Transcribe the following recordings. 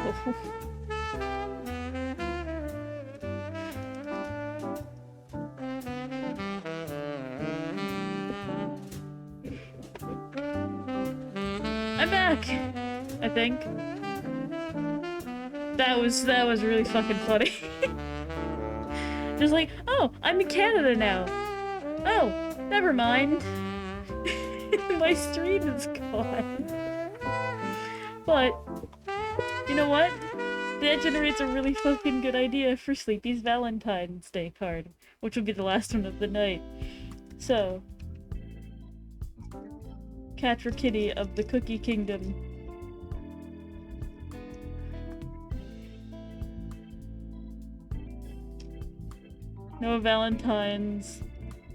I'm back! I think. That was really fucking funny. Just like, oh, I'm in Canada now. Oh, never mind. My stream is gone. But, you know what? That generates a really fucking good idea for Sleepy's Valentine's Day card, which will be the last one of the night. So, Cat or Kitty of the Cookie Kingdom. No Valentines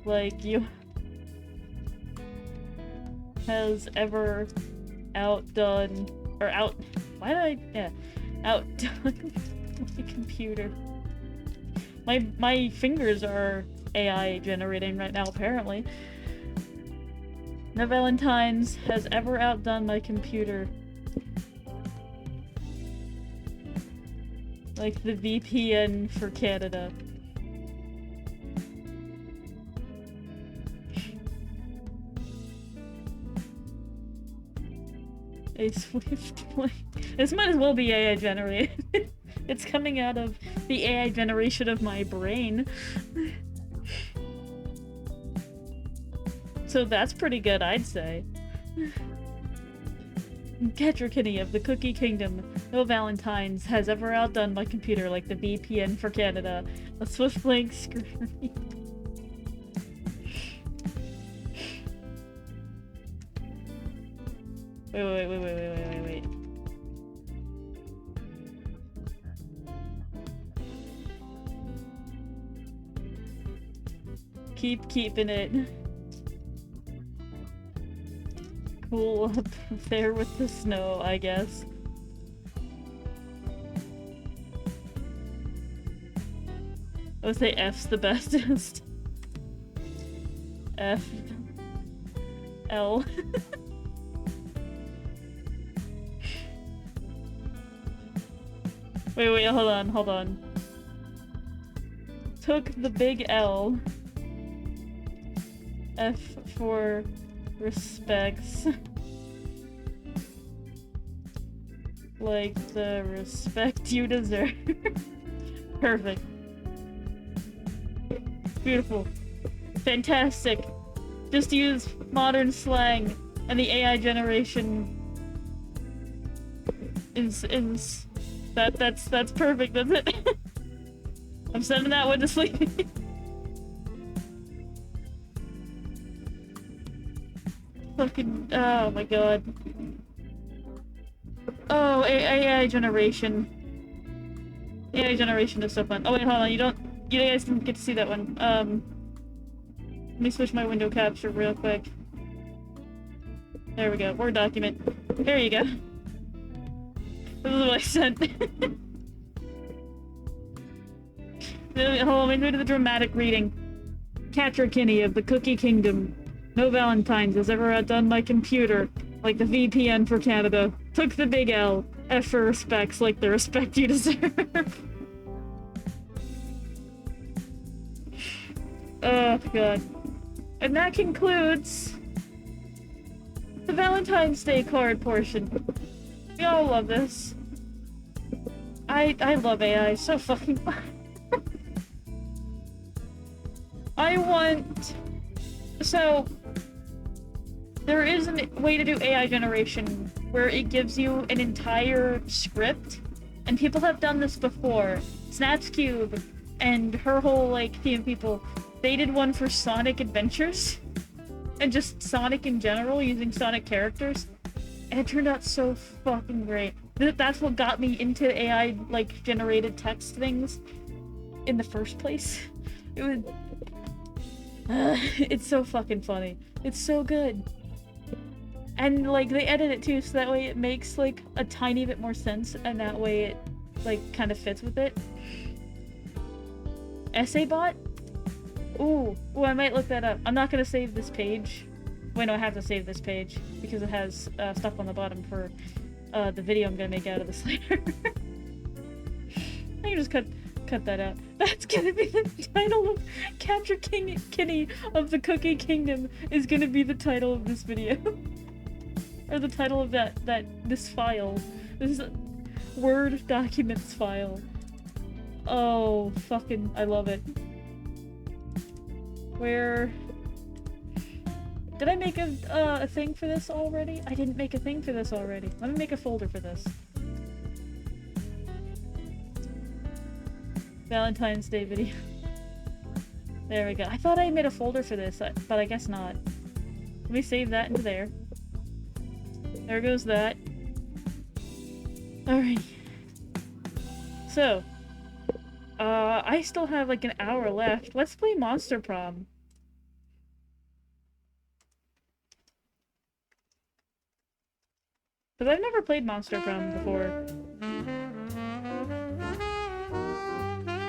like you has ever outdone, or outdone my computer. My fingers are AI generating right now, apparently. No Valentines has ever outdone my computer. Like the VPN for Canada. A Swift Link. This might as well be AI generated. It's coming out of the AI generation of my brain. So that's pretty good, I'd say. Catcher Kitty of the Cookie Kingdom. No Valentines has ever outdone my computer like the VPN for Canada. A Swift Link screen. Wait. Keep keeping it cool up there with the snow, I guess. I would say F's the bestest. F. L. Wait, hold on. Took the big L. F for respects. Like the respect you deserve. Perfect. Beautiful. Fantastic. Just use modern slang and the AI generation is that's perfect, that's it. I'm sending that one to sleep. Fucking, oh my god. Oh, AI generation. AI generation is so fun. Oh wait, hold on, you guys didn't get to see that one. Let me switch my window capture real quick. There we go, Word document. There you go. This is what I sent. Hold on, let me do the dramatic reading. Catcher Kinney of the Cookie Kingdom. No Valentines has ever outdone my computer, like the VPN for Canada. Took the big L. F for respects, like the respect you deserve. Oh, God. And that concludes the Valentine's Day card portion. We all love this. I love AI so fucking much. So, there is a way to do AI generation where it gives you an entire script, and people have done this before. Snapscube and her whole, like, team of people, they did one for Sonic Adventures, and just Sonic in general, using Sonic characters, and it turned out so fucking great. That's what got me into AI, like, generated text things in the first place. It was... it's so fucking funny. It's so good. And, like, they edit it too, so that way it makes, like, a tiny bit more sense, and that way it, like, kind of fits with it. Essaybot? Ooh, I might look that up. I'm not gonna save this page. Wait, no, I have to save this page, because it has stuff on the bottom for the video I'm gonna make out of this later. I can just cut that out. That's gonna be the title of Capture Kitty of the Cookie Kingdom is gonna be the title of this video. Or the title of this file. This Word documents file. Oh, fucking, I love it. Where... Did I make a thing for this already? I didn't make a thing for this already. Let me make a folder for this. Valentine's Day video. There we go. I thought I made a folder for this, but I guess not. Let me save that into there. There goes that. Alrighty. So, I still have like an hour left. Let's play Monster Prom. Because I've never played Monster Prom before.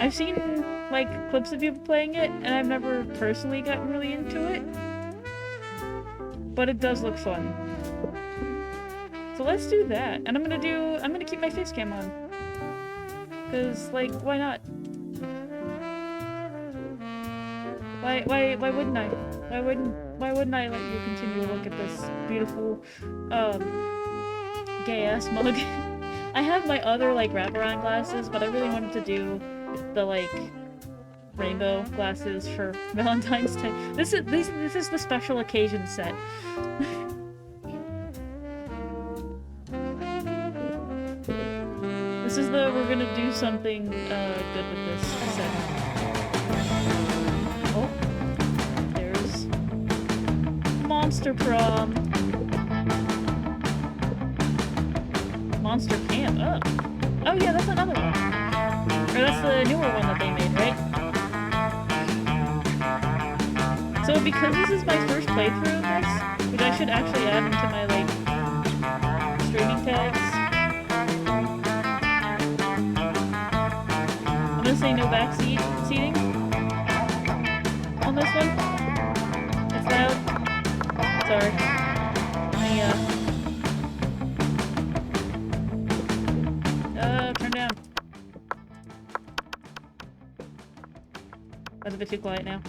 I've seen, like, clips of people playing it, and I've never personally gotten really into it. But it does look fun. So let's do that. And I'm gonna keep my face cam on. Because, like, why not? Why wouldn't I? Why wouldn't I let you continue to look at this beautiful, gay-ass mug? I have my other, like, wraparound glasses, but I really wanted to do the, like, rainbow glasses for Valentine's Day. This is the special occasion set. This is we're gonna do something, good with this set. Oh. There's Monster Prom. Monster Camp, oh. Oh yeah, that's another one. Or that's the newer one that they made, right? So because this is my first playthrough of this, which I should actually add into my, like, streaming tags. I'm gonna say no backseat seating on this one. It's loud. Sorry. Turn down. That's a bit too quiet now.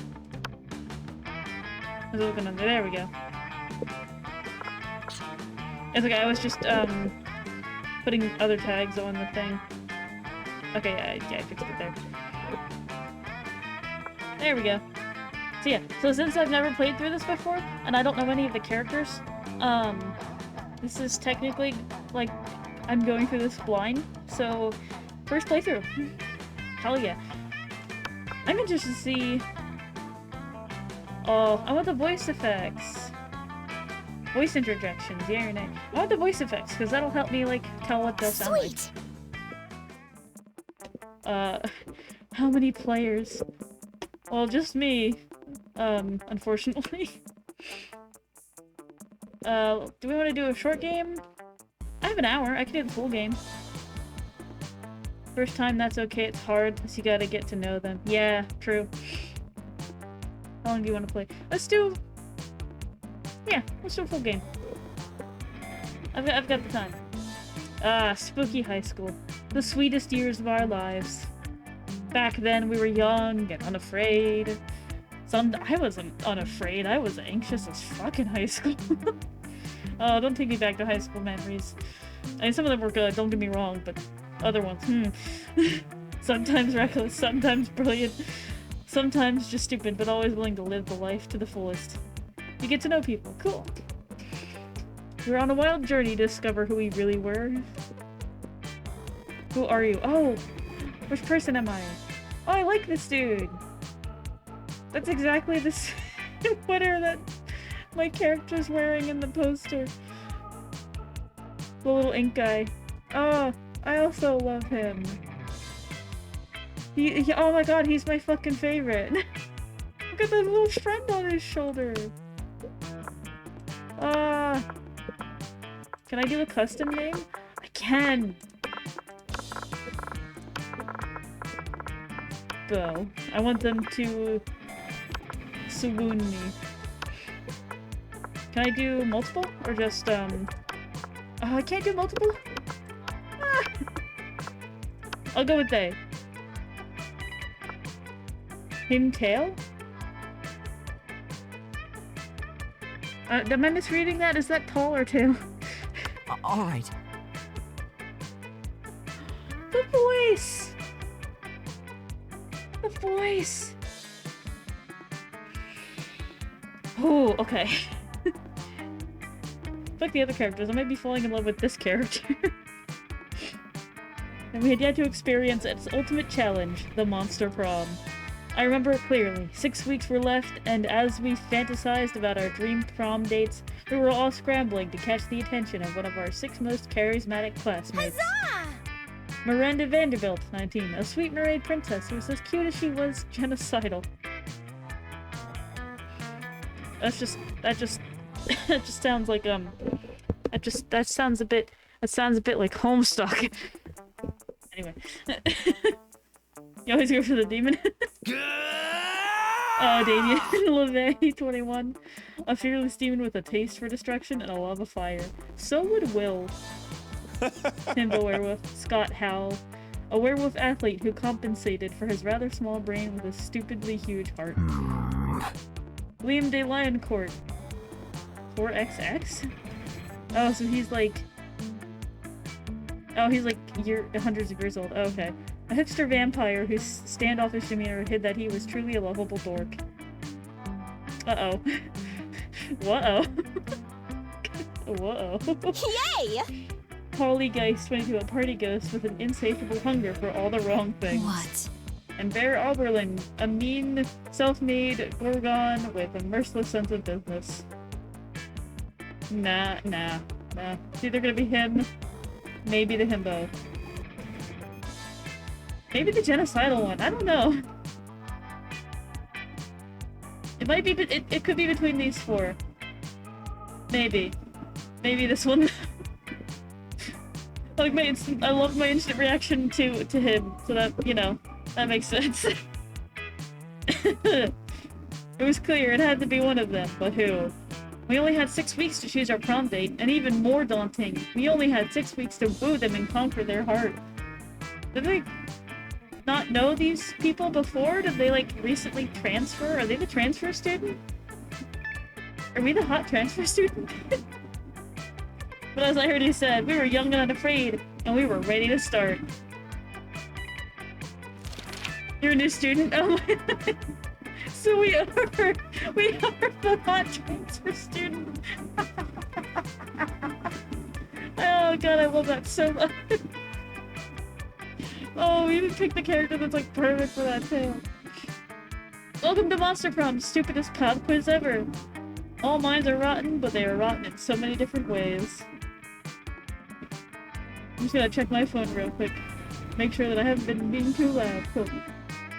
There we go. It's okay, I was just, putting other tags on the thing. Okay, yeah, I fixed it there. There we go. So yeah, so since I've never played through this before, and I don't know any of the characters, this is technically, like, I'm going through this blind, so first playthrough. Hell yeah. I'm interested to see... Oh, I want the voice effects. Voice interjections, yeah or nay. I want the voice effects, because that'll help me, like, tell what they'll sound like. How many players? Well, just me. Unfortunately. Do we want to do a short game? I have an hour, I can do the full game. First time, that's okay, it's hard, because you gotta get to know them. Yeah, true. How long do you want to play? Let's do... Yeah, let's do a full game. I've got the time. Ah, spooky high school. The sweetest years of our lives. Back then, we were young and unafraid. I wasn't unafraid, I was anxious as fuck in high school. Oh, don't take me back to high school memories. I mean, some of them were good, don't get me wrong, but other ones, Sometimes reckless, sometimes brilliant, sometimes just stupid, but always willing to live the life to the fullest. You get to know people. Cool. We're on a wild journey to discover who we really were. Who are you? Oh! Which person am I? Oh, I like this dude! That's exactly the sweater that my character's wearing in the poster. The little ink guy. Oh, I also love him. Oh my god, he's my fucking favorite. Look at that little friend on his shoulder. Can I do a custom name? I can! Go. I want them to swoon me. Can I do multiple? Or just, Oh, I can't do multiple? Ah. I'll go with they. Him tail? Am I misreading that? Is that tall or tail? Alright. The voice! The voice! Oh, okay. Fuck the other characters, I might be falling in love with this character. And we had yet to experience its ultimate challenge, the monster prom. I remember it clearly. 6 weeks were left, and as we fantasized about our dream prom dates, we were all scrambling to catch the attention of one of our 6 most charismatic classmates. Huzzah! Miranda Vanderbilt, 19, a sweet mermaid princess who was as cute as she was genocidal. That just sounds like, that sounds a bit like Homestuck. Anyway. You always go for the demon? Oh, Damien LeVay, 21. A fearless demon with a taste for destruction and a love of fire. So would Will. Himbo werewolf. Scott Howell. A werewolf athlete who compensated for his rather small brain with a stupidly huge heart. Liam de Lioncourt. 4XX? Oh, so he's like... Oh, he's like hundreds of years old. Oh, okay. A hipster vampire whose standoffish demeanor hid that he was truly a lovable dork. Uh-oh. Whoa. Whoa. Yay! Harley Geist, 22, a party ghost with an insatiable hunger for all the wrong things. What? And Bear Oberlin, a mean, self-made Gorgon with a merciless sense of business. Nah. It's either gonna be him, maybe the himbo. Maybe the genocidal one, I don't know. It might be, it could be between these 4. Maybe. Maybe this one. Like I love my instant reaction to him, so that, you know, that makes sense. It was clear it had to be one of them, but who? We only had 6 weeks to choose our prom date, and even more daunting, we only had 6 weeks to woo them and conquer their heart. Did they not know these people before? Did they, like, recently transfer? Are they the transfer student? Are we the hot transfer student? But as I heard you said, we were young and unafraid, and we were ready to start. You're a new student? Oh my god. So we are the hot transfer student. Oh god, I love that so much. Oh, we even picked the character that's like perfect for that too. Welcome to Monster Prom, stupidest pop quiz ever. All minds are rotten, but they are rotten in so many different ways. I'm just gonna check my phone real quick. Make sure that I haven't been being too loud. Cool.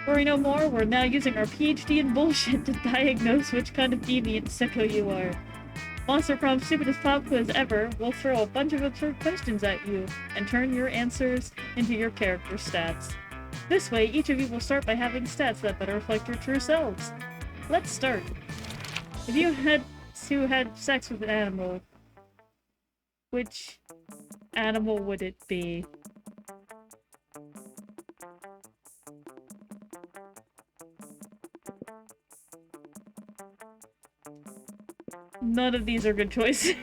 Worry no more, we're now using our PhD in bullshit to diagnose which kind of deviant sicko you are. Monster Prom's stupidest pop quiz ever will throw a bunch of absurd questions at you and turn your answers into your character stats. This way, each of you will start by having stats that better reflect your true selves. Let's start. If you had sex with an animal, which animal would it be? None of these are good choices.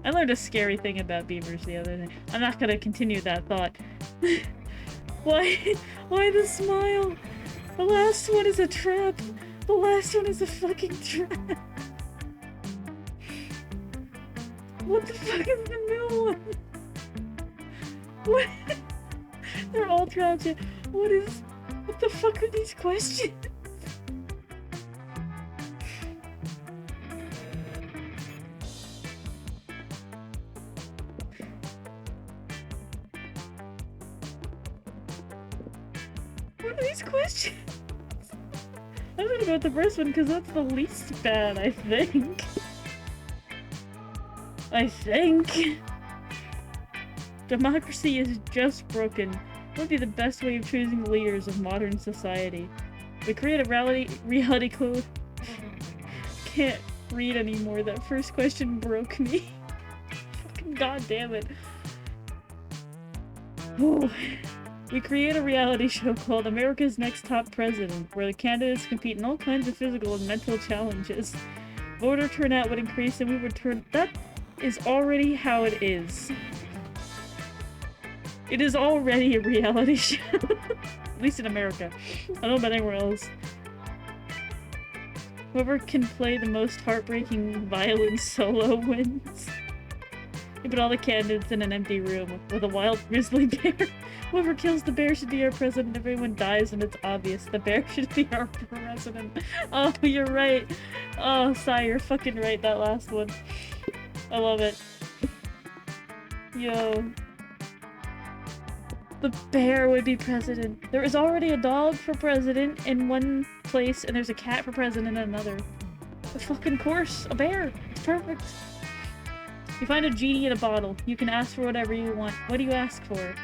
I learned a scary thing about beavers the other day. I'm not gonna continue that thought. Why the smile? The last one is a trap. The last one is a fucking trap. What the fuck is the new one? What? They're all traps. What the fuck are these questions? What are these questions? I'm gonna go with the first one because that's the least bad, I think. Democracy is just broken. It would be the best way of choosing the leaders of modern society. We create a reality code can't read anymore. That first question broke me. Fucking goddamn it. Oh. We create a reality show called America's Next Top President, where the candidates compete in all kinds of physical and mental challenges. Voter turnout would increase and we would turn- That is already how it is. It is already a reality show. At least in America. I don't know about anywhere else. Whoever can play the most heartbreaking violin solo wins. You put all the candidates in an empty room with a wild grizzly bear. Whoever kills the bear should be our president. If everyone dies and it's obvious, the bear should be our president. Oh, you're right. Oh, Sai, you're fucking right, that last one. I love it. Yo. The bear would be president. There is already a dog for president in one place, and there's a cat for president in another. Of fucking course, a bear. It's perfect. You find a genie in a bottle. You can ask for whatever you want. What do you ask for?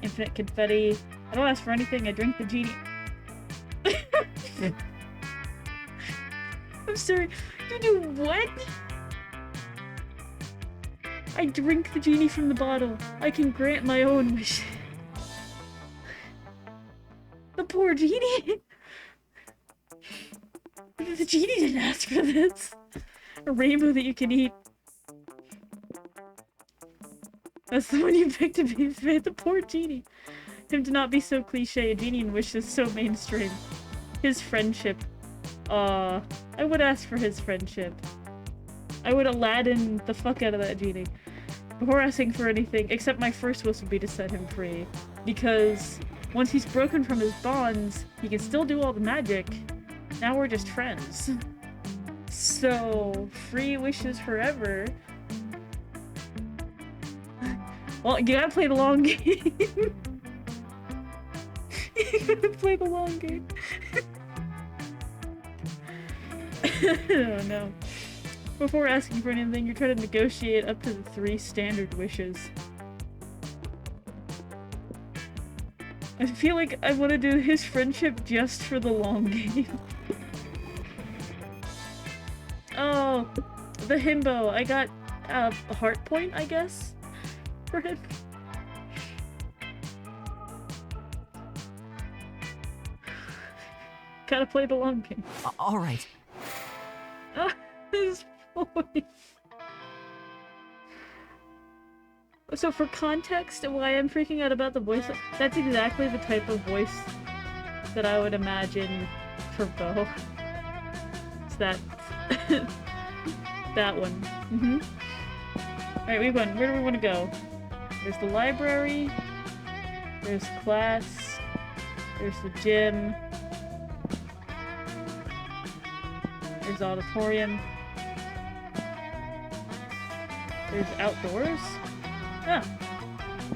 Infinite confetti. I don't ask for anything. I drink the genie. I'm sorry. You do what? I drink the genie from the bottle. I can grant my own wish. The poor genie. The genie didn't ask for this. A rainbow that you can eat. That's the one you picked to be fate, the poor genie. Him to not be so cliche, a genie in wishes so mainstream. His friendship. I would ask for his friendship. I would Aladdin the fuck out of that genie. Before asking for anything, except my first wish would be to set him free. Because once he's broken from his bonds, he can still do all the magic. Now we're just friends. So, free wishes forever. Well, you gotta play the long game. You gotta play the long game. Oh no. Before asking for anything, you're trying to negotiate up to the 3 standard wishes. I feel like I want to do his friendship just for the long game. Oh, the himbo. I got a heart point, I guess, for him. Gotta play the long game. All right. His voice. So for context, why I'm freaking out about the voice, that's exactly the type of voice that I would imagine for Bo. It's that... that one. Mm-hmm. Alright, where do we want to go? There's the library, there's class, there's the gym, there's auditorium, there's outdoors,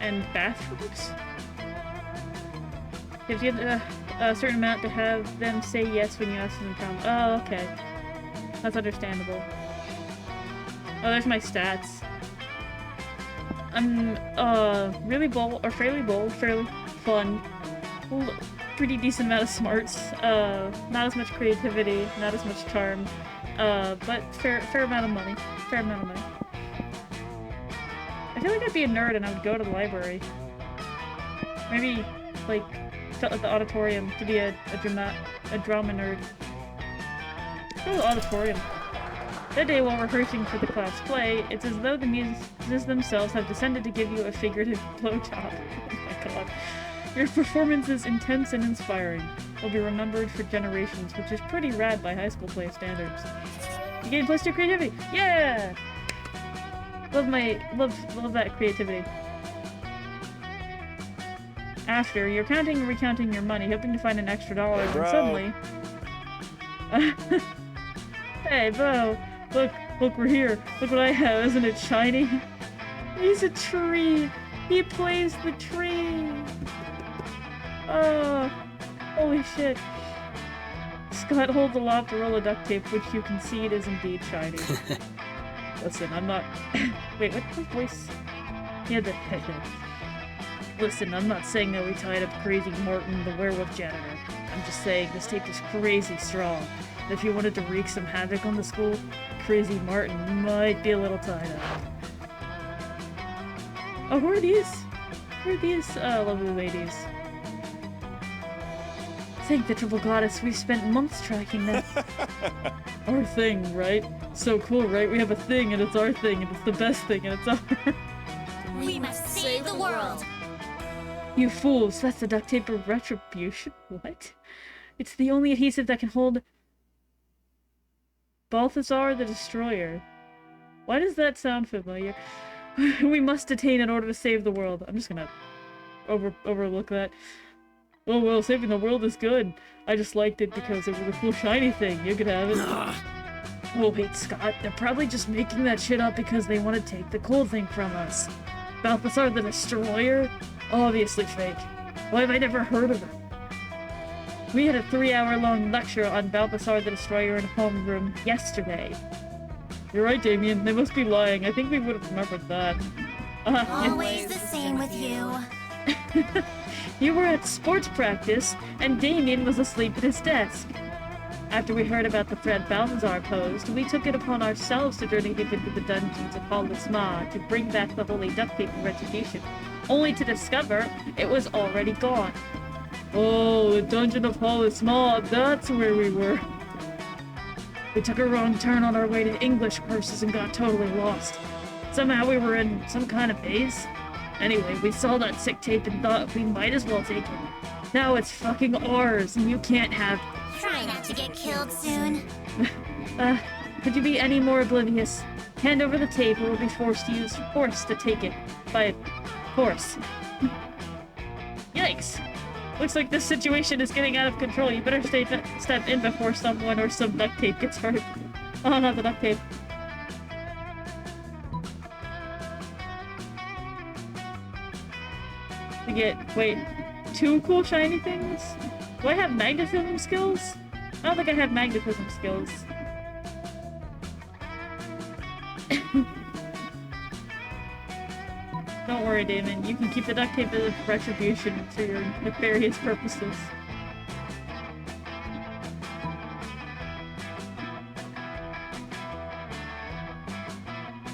and bathrooms. You have to get a certain amount to have them say yes when you ask them to come. Oh, okay. That's understandable. Oh, there's my stats. I'm, really bold, or fairly bold, fairly fun. Pretty decent amount of smarts. Not as much creativity, not as much charm. But fair amount of money. Fair amount of money. I feel like I'd be a nerd and I would go to the library. Maybe, like, at the auditorium to be a drama nerd. Go to the auditorium. That day while rehearsing for the class play, it's as though the musicians themselves have descended to give you a figurative blowjob. Oh my god. Your performance is intense and inspiring. Will be remembered for generations, which is pretty rad by high school play standards. You gain +2 creativity! Yeah! Love that creativity. After, you're counting and recounting your money, hoping to find an extra dollar, and suddenly... Hey, Bo! Look, we're here. Look what I have, isn't it shiny? He's a tree! He plays the tree! Oh, holy shit. Scott holds aloft a roll of duct tape, which you concede is indeed shiny. Listen, I'm not... Wait, what voice? He had the head. Listen, I'm not saying that we tied up crazy Martin, the werewolf janitor. I'm just saying this tape is crazy strong. If you wanted to wreak some havoc on the school, Crazy Martin might be a little tied up. Oh, who are these? Who are these, lovely ladies? Thank the Triple Goddess, we've spent months tracking them. Our thing, right? So cool, right? We have a thing, and it's our thing, and it's the best thing, and it's our... We must save the world! You fools, that's the duct tape of retribution? What? It's the only adhesive that can hold... Balthazar the Destroyer. Why does that sound familiar? We must detain in order to save the world. I'm just gonna overlook that. Oh well, saving the world is good. I just liked it because it was a cool shiny thing. You could have it. Oh wait, Scott, they're probably just making that shit up because they want to take the cool thing from us. Balthazar the Destroyer? Obviously fake. Why have I never heard of it? We had a 3-hour-long lecture on Balthazar the Destroyer in homeroom yesterday. You're right, Damien. They must be lying. I think we would have remembered that. Always the same with you. You were at sports practice, and Damien was asleep at his desk. After we heard about the threat Balthazar posed, we took it upon ourselves to journey deep into the dungeons of Hall to bring back the holy duct tape of retribution, only to discover it was already gone. Oh, the dungeon of Hall that's where we were. We took a wrong turn on our way to English courses and got totally lost. Somehow we were in some kind of maze. Anyway, we saw that sick tape and thought we might as well take it. Now it's fucking ours, and you can't have... Try not to get killed soon. Could you be any more oblivious? Hand over the tape or we'll be forced to use force to take it. By force. Yikes. Looks like this situation is getting out of control. You better step in before someone or some duct tape gets hurt. Oh, not the duct tape. I get, wait, 2 cool shiny things? Do I have magnetism skills? I don't think I have magnetism skills. Don't worry, Damon. You can keep the duct tape of retribution for your nefarious purposes.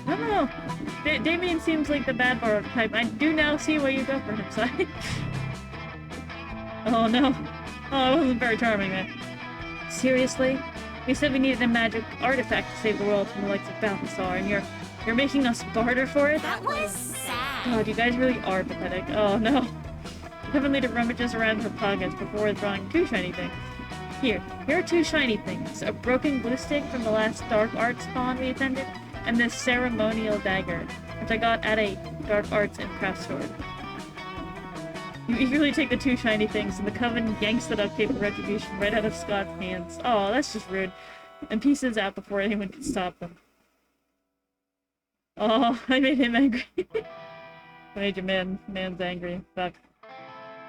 I don't know. Damien seems like the bad bar type. I do now see why you go for him, side. Oh no. Oh, it wasn't very charming, man. Seriously? We said we needed a magic artifact to save the world from the likes of Balthazar, and you're making us barter for it? That was sad. God, you guys really are pathetic. Oh no. Heaven Leader rummages around her pockets before drawing 2 shiny things. Here are 2 shiny things. A broken glue stick from the last dark arts con we attended, and this ceremonial dagger, which I got at a dark arts and craft store. You eagerly take the 2 shiny things, and the Coven yanks the duct tape of retribution right out of Scott's hands. Oh, that's just rude. And pieces out before anyone can stop them. Oh, I made him angry. I made your man's angry. Fuck.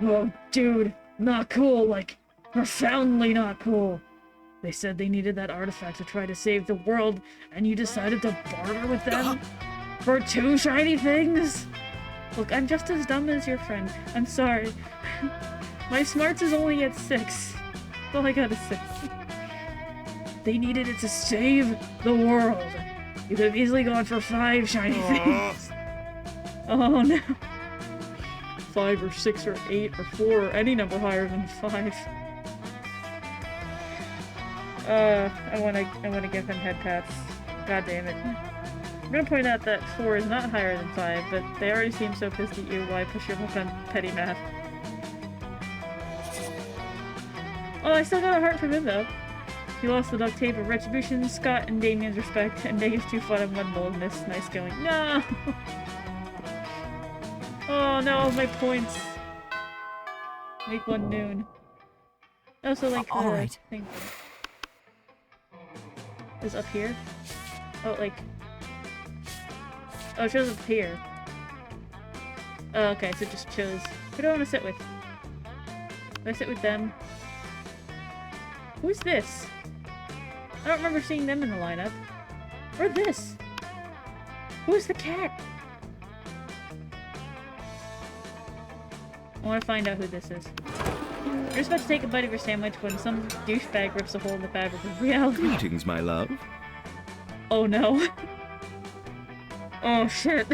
Oh, dude. Not cool. Like, profoundly not cool. They said they needed that artifact to try to save the world, and you decided to barter with them? For 2 shiny things? Look, I'm just as dumb as your friend. I'm sorry. My smarts is only at 6. That's all I gotta say. They needed it to save the world. You could have easily gone for 5 shiny things. Oh no. 5 or 6 or 8 or 4 or any number higher than 5. I wanna give him head pats. God damn it. I'm gonna point out that 4 is not higher than 5, but they already seem so pissed at you, why push your luck on petty math? Oh, I still got a heart from him though. He lost the duct tape of retribution, Scott and Damien's respect, and Vegas 2 fun and 1 boldness. Nice going. No! Oh no, my points. Make 1 noon. Also, like, all right. Thing is up here. Oh, like... Oh, it shows up here. Oh, okay, so it just shows... Who do I want to sit with? Do I sit with them? Who's this? I don't remember seeing them in the lineup. Or this? Who's the cat? I want to find out who this is. You're just about to take a bite of your sandwich when some douchebag rips a hole in the fabric of reality. Greetings, my love. Oh no. Oh shit.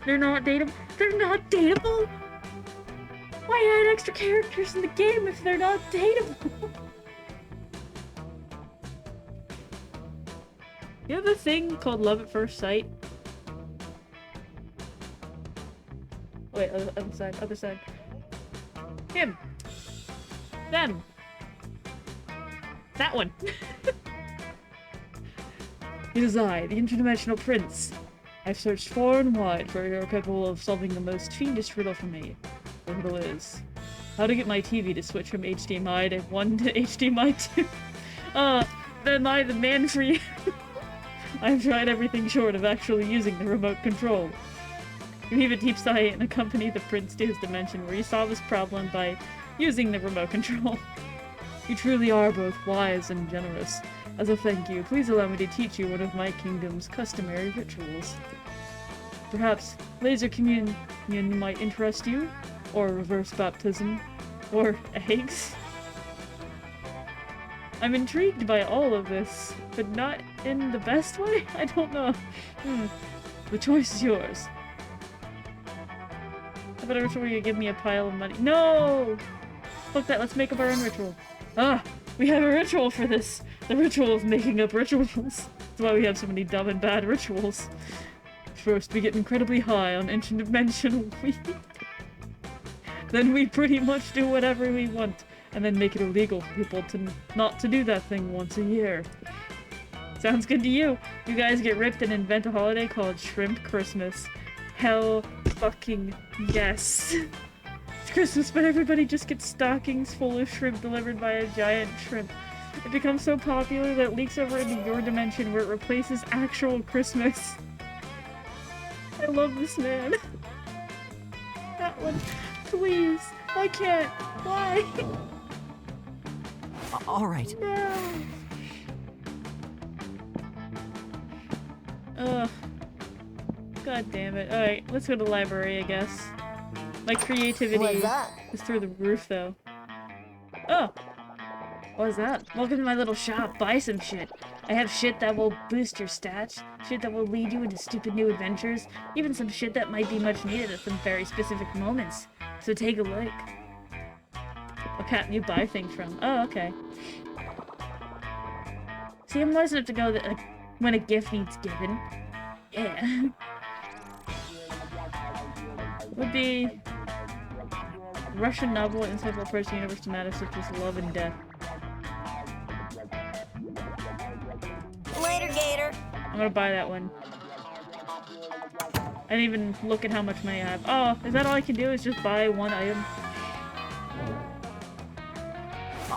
They're not dateable? They're not dateable? Why add extra characters in the game if they're not dateable? You have a thing called love at first sight? Wait, other side. Him. Them. That one. It is I, the interdimensional prince. I've searched far and wide for a hero capable of solving the most fiendish riddle for me. The riddle is how to get my TV to switch from HDMI to 1 to HDMI 2. Then I the man for you. I've tried everything short of actually using the remote control. You even deep sight and accompany the prince to his dimension where you solve this problem by using the remote control. You truly are both wise and generous. As a thank you, please allow me to teach you one of my kingdom's customary rituals. Perhaps laser communion might interest you, or reverse baptism, or eggs. I'm intrigued by all of this, but not in the best way? I don't know. The choice is yours. How about a ritual where you give me a pile of money? No! Fuck that, let's make up our own ritual. Ah! We have a ritual for this! The ritual of making up rituals. That's why we have so many dumb and bad rituals. First, we get incredibly high on interdimensional weed. Then we pretty much do whatever we want, and then make it illegal for people to not to do that thing once a year. Sounds good to you? You guys get ripped and invent a holiday called Shrimp Christmas. Hell fucking yes. It's Christmas, but everybody just gets stockings full of shrimp delivered by a giant shrimp. It becomes so popular that it leaks over into your dimension where it replaces actual Christmas. I love this man. That one. Please. I can't. Why? All right. No. Ugh. God damn it. Alright, let's go to the library, I guess. My creativity is through the roof, though. Oh! What's that? Welcome to my little shop. Buy some shit. I have shit that will boost your stats, shit that will lead you into stupid new adventures, even some shit that might be much needed at some very specific moments. So take a look. What can't you buy things from? Oh, okay. See, I'm wise enough to know that, like, when a gift needs given. Yeah. Would be Russian novel inside the person universe to matter such as love and death. Later, Gator. I'm gonna buy that one. I didn't even look at how much money I have. Oh, is that all I can do is just buy one item?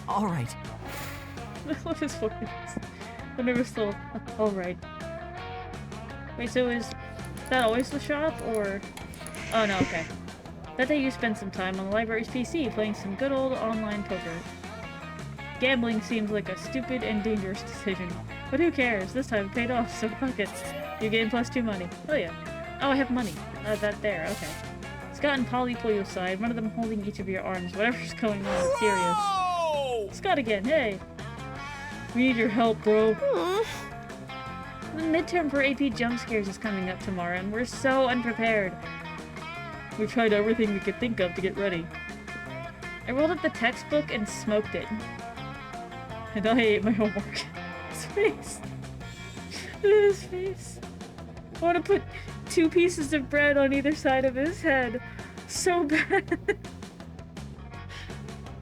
All right. What is focus? I never still. Alright. Wait, so is that always the shop, or? Oh no, okay. That day you spent some time on the library's PC playing some good old online poker. Gambling seems like a stupid and dangerous decision, but who cares? This time it paid off, so fuck it. You gain +2 money. Oh yeah. Oh, I have money. That there, okay. Scott and Polly pull you aside, one of them holding each of your arms. Whatever's going on is serious. Scott again, hey! We need your help, bro. The midterm for AP jump scares is coming up tomorrow, and we're so unprepared. We tried everything we could think of to get ready. I rolled up the textbook and smoked it. And I ate my homework. His face. Look at his face. I want to put 2 pieces of bread on either side of his head. So bad.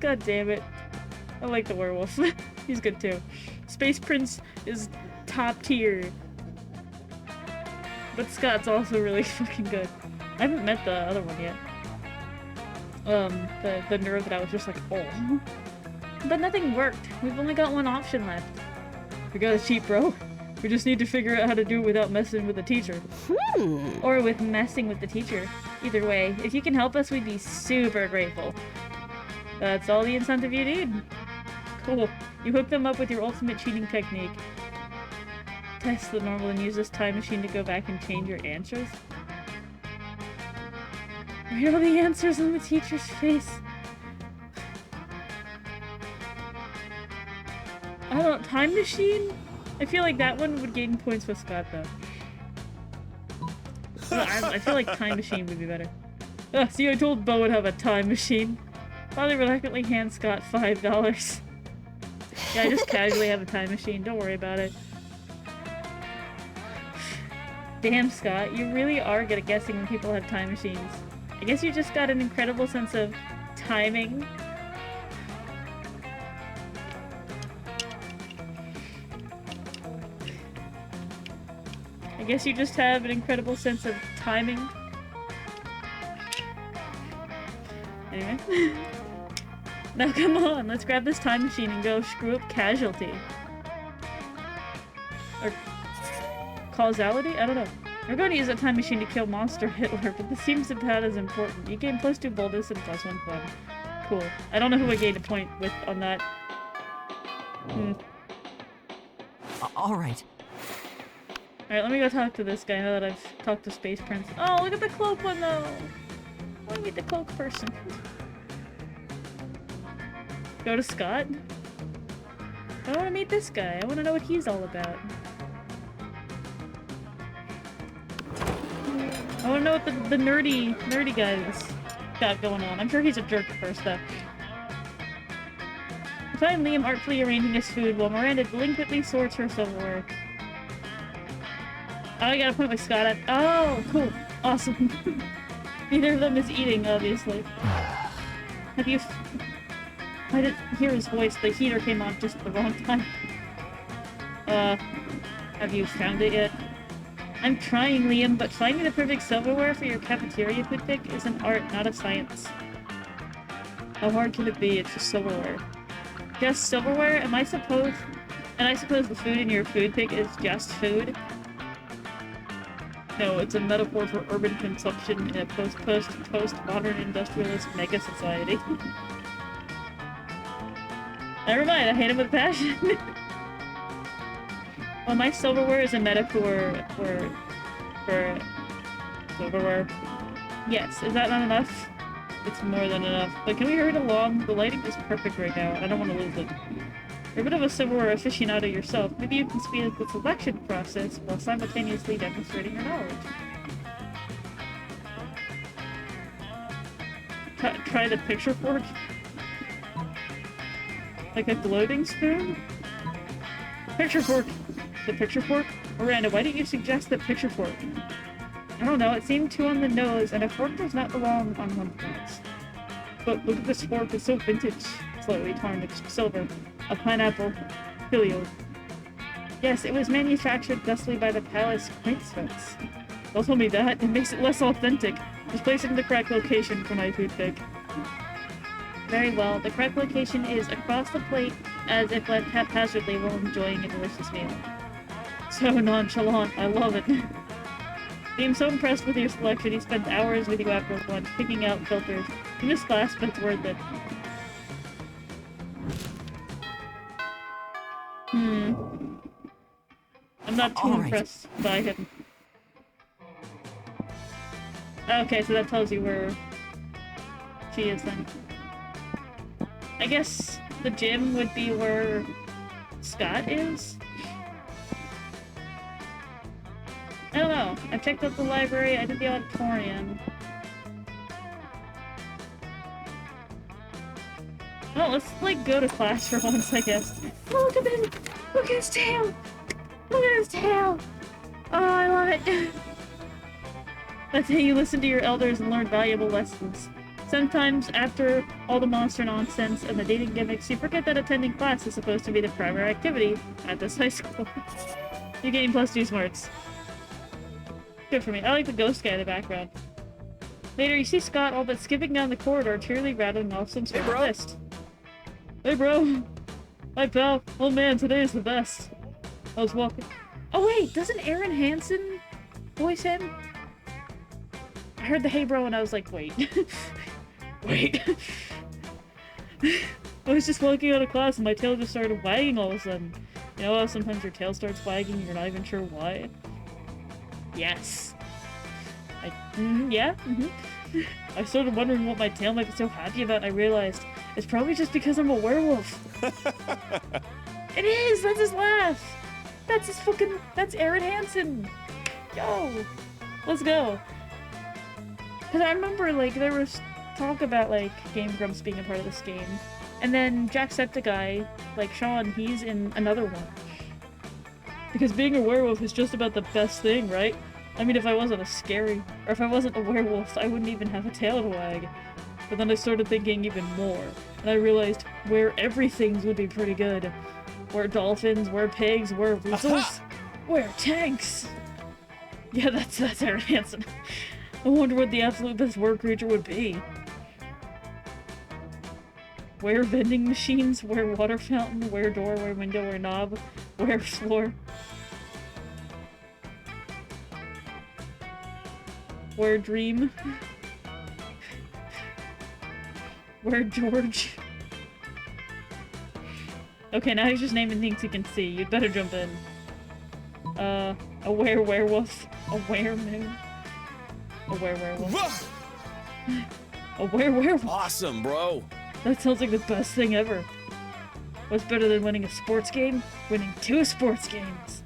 God damn it. I like the werewolf. He's good too. Space Prince is top tier. But Scott's also really fucking good. I haven't met the other one yet. The nerd that I was just like, oh. But nothing worked. We've only got one option left. We gotta cheat, bro. We just need to figure out how to do it without messing with the teacher. Or with messing with the teacher. Either way, if you can help us, we'd be super grateful. That's all the incentive you need. Cool. You hook them up with your ultimate cheating technique. Test the normal and use this time machine to go back and change your answers. Read all the answers on the teacher's face. I don't know, time machine? I feel like that one would gain points with Scott, though. I feel like time machine would be better. See, I told Bo would have a time machine. Father reluctantly hands Scott $5. Yeah, I just casually have a time machine. Don't worry about it. Damn, Scott, you really are good at guessing when people have time machines. I guess you just got an incredible sense of timing. I guess you just have an incredible sense of timing. Anyway. Now come on, let's grab this time machine and go screw up Casualty. Or Causality? I don't know. We're going to use that time machine to kill Monster Hitler, but this seems about as important. You gain +2 boldness and +1 fun. Cool. I don't know who I gained a point with on that. Alright. Alright, let me go talk to this guy now that I've talked to Space Prince. Oh, look at the cloak one though! I want to meet the cloak person. Go to Scott? I want to meet this guy. I want to know what he's all about. I want to know what the nerdy guy's got going on. I'm sure he's a jerk at first, though. We find Liam artfully arranging his food while Miranda delinquently sorts her silverware. Oh, I got a point with Scott at— oh, cool. Awesome. Neither of them is eating, obviously. Have you— I didn't hear his voice. The heater came on just at the wrong time. Have you found it yet? I'm trying, Liam, but finding the perfect silverware for your cafeteria food pick is an art, not a science. How hard can it be? It's just silverware. Just silverware? And I suppose the food in your food pick is just food? No, it's a metaphor for urban consumption in a post-modern industrialist mega society. Never mind, I hate him with passion. Well, my silverware is a metaphor for silverware. Yes, is that not enough? It's more than enough. But can we hurry along? The lighting is perfect right now. I don't want to lose it. You're a bit of a silverware aficionado yourself. Maybe you can speed up the selection process while simultaneously demonstrating your knowledge. Try the picture fork? Like a gloating spoon? Picture fork! The picture fork? Miranda, why didn't you suggest the picture fork? I don't know, it seemed too on the nose, and a fork does not belong on one plate. But look at this fork, it's so vintage. Slightly tarnished silver. A pineapple. Filio. Yes, it was manufactured thusly by the palace quintessence. Don't tell me that, it makes it less authentic. Just place it in the correct location for my food pick. Very well, the correct location is across the plate, as if left haphazardly while enjoying a delicious meal. So nonchalant, I love it. I'm so impressed with your selection, he spent hours with you after lunch, picking out filters. You missed class, but it's worth it. I'm not too impressed by him. Okay, so that tells you where she is then. I guess the gym would be where Scott is? I don't know. I checked out the library, I did the auditorium. Well, let's, like, go to class for once, I guess. Oh, look at this! Look at his tail! Look at his tail! Oh, I love it! That's how you listen to your elders and learn valuable lessons. Sometimes, after all the monster nonsense and the dating gimmicks, you forget that attending class is supposed to be the primary activity at this high school. You're getting +2 smarts. Good for me. I like the ghost guy in the background. Later, you see Scott all but skipping down the corridor, cheerily rattling off some sort of list. Hey, bro! Hi, pal. Oh man, today is the best. I was walking— oh wait, doesn't Aaron Hansen voice him? I heard the hey bro and I was like, wait. Wait. I was just walking out of class and my tail just started wagging all of a sudden. You know how sometimes your tail starts wagging and you're not even sure why? Yes. Yeah? I started wondering what my tail might be so happy about, and I realized it's probably just because I'm a werewolf. It is! That's his laugh! That's his fucking... That's Aaron Hansen! Yo! Let's go! Because I remember, like, there was talk about, like, Game Grumps being a part of this game. And then Jacksepticeye, like Sean, he's in another one. Because being a werewolf is just about the best thing, right? I mean, if I wasn't or if I wasn't a werewolf, I wouldn't even have a tail to wag. But then I started thinking even more, and I realized where everything would be pretty good. Where dolphins, where pigs, where weasels, where tanks! Yeah, that's Aaron Hansen. I wonder what the absolute best were creature would be. Where vending machines, where water fountain, where door, where window, where knob, where floor. Where dream. Where George. Okay, now he's just naming things you can see. You'd better jump in. A were werewolf. A were moon. A were werewolf. A were werewolf. Awesome, bro. That sounds like the best thing ever. What's better than winning a sports game? Winning 2 sports games.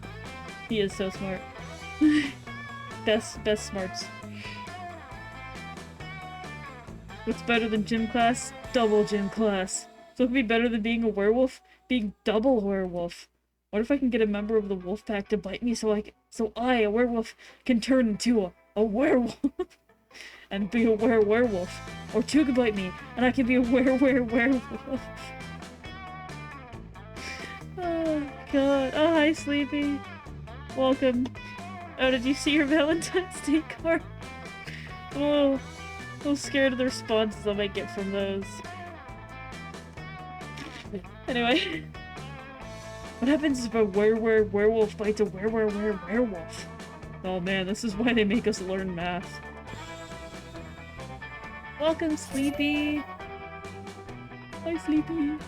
He is so smart. Best smarts. What's better than gym class? Double gym class. So it could be better than being a werewolf? Being double werewolf. What if I can get a member of the wolf pack to bite me so I, a werewolf, can turn into a werewolf? And be a werewolf. Or 2 could bite me, and I can be a werewolf. Oh god. Oh, hi, Sleepy. Welcome. Oh, did you see your Valentine's Day card? Oh, I'm scared of the responses I might get from those. Anyway. What happens if a werewolf bites a werewolf? Oh man, this is why they make us learn math. Welcome, Sleepy! Hi, Sleepy!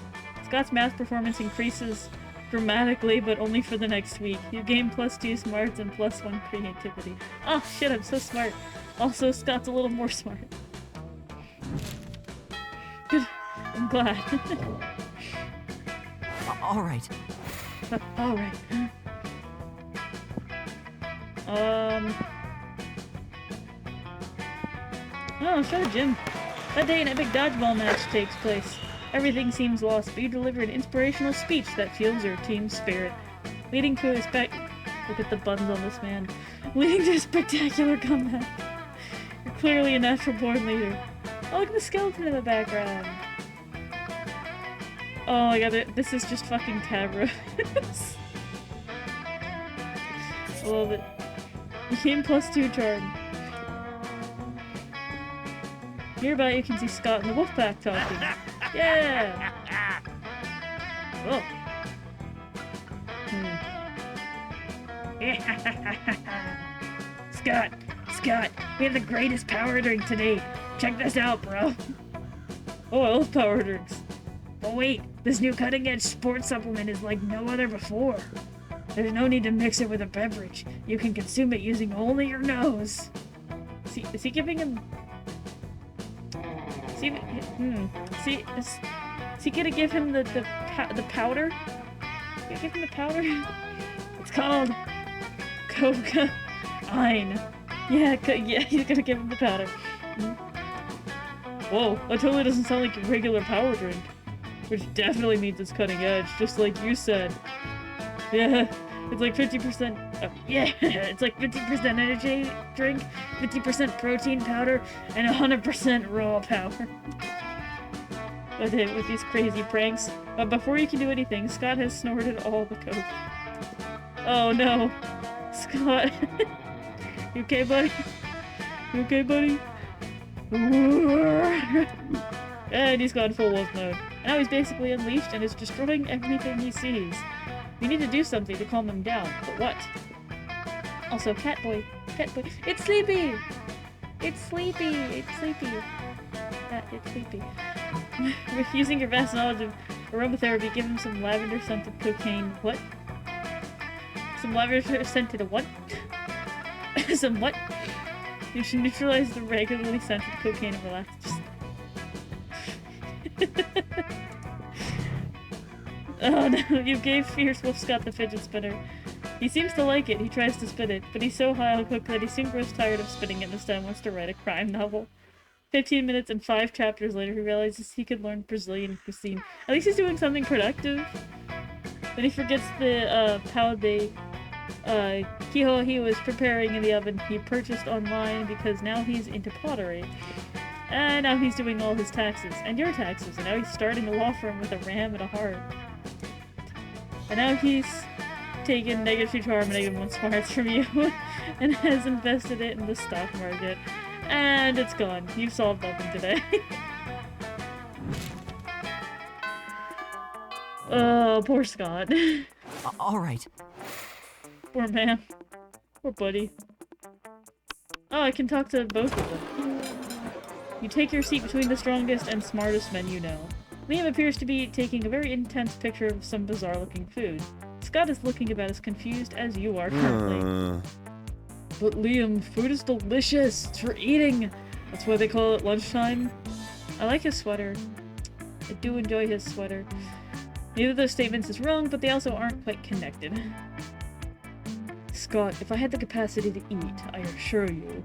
Scott's math performance increases dramatically, but only for the next week. You gain +2 smarts and +1 creativity. Oh shit, I'm so smart. Also, Scott's a little more smart. Good. I'm glad. Alright. Alright. Oh, show Jim. That day an epic dodgeball match takes place. Everything seems lost, but you deliver an inspirational speech that fuels your team's spirit, leading to a look at the buttons on this man. Leading to a spectacular comeback. You're clearly a natural born leader. Oh, look at the skeleton in the background. Oh my god, this is just fucking Cabra. I love it. You gain +2 charm. Nearby you can see Scott and the Wolfpack talking. Yeah! Oh. Scott, we have the greatest power drink today. Check this out, bro. Oh, I love power drinks. But wait, this new cutting-edge sports supplement is like no other before. There's no need to mix it with a beverage. You can consume it using only your nose. Is he giving him... Is he gonna give him the powder? Gonna give him the powder? It's called cocaine. Yeah, he's gonna give him the powder. Whoa, that totally doesn't sound like a regular power drink. Which definitely means it's cutting edge, just like you said. Yeah, it's like 50%. Yeah, it's like 50% energy drink, 50% protein powder, and 100% raw power. But with these crazy pranks. But before you can do anything, Scott has snorted all the coke. Oh no. Scott. You okay, buddy? You okay, buddy? And he's gone full wolf mode. Now he's basically unleashed and is destroying everything he sees. We need to do something to calm him down, but what? Also, Catboy. It's Sleepy! It's Sleepy! It's Sleepy! It's Sleepy. With using your vast knowledge of aromatherapy, give him some lavender-scented cocaine. What? Some lavender-scented what? Some what? You should neutralize the regularly scented cocaine and relax. Oh no, you gave Fierce Wolf Scott the fidget spinner. He seems to like it. He tries to spin it, but he's so high on coke that he soon grows tired of spinning it and instead wants to write a crime novel. 15 minutes and 5 chapters later, he realizes he could learn Brazilian cuisine. At least he's doing something productive. Then he forgets the, how they, Kiho he was preparing in the oven he purchased online because now he's into pottery. And now he's doing all his taxes, and your taxes, and now he's starting a law firm with a ram and a heart. And now he's taken -2 charm and -1 smarts from you and has invested it in the stock market. And it's gone. You've solved nothing today. Oh, poor Scott. Alright. Poor man. Poor buddy. Oh, I can talk to both of them. You take your seat between the strongest and smartest men you know. Liam appears to be taking a very intense picture of some bizarre-looking food. Scott is looking about as confused as you are currently. But Liam, food is delicious! It's for eating! That's why they call it lunchtime. I like his sweater. I do enjoy his sweater. Neither of those statements is wrong, but they also aren't quite connected. Scott, if I had the capacity to eat, I assure you,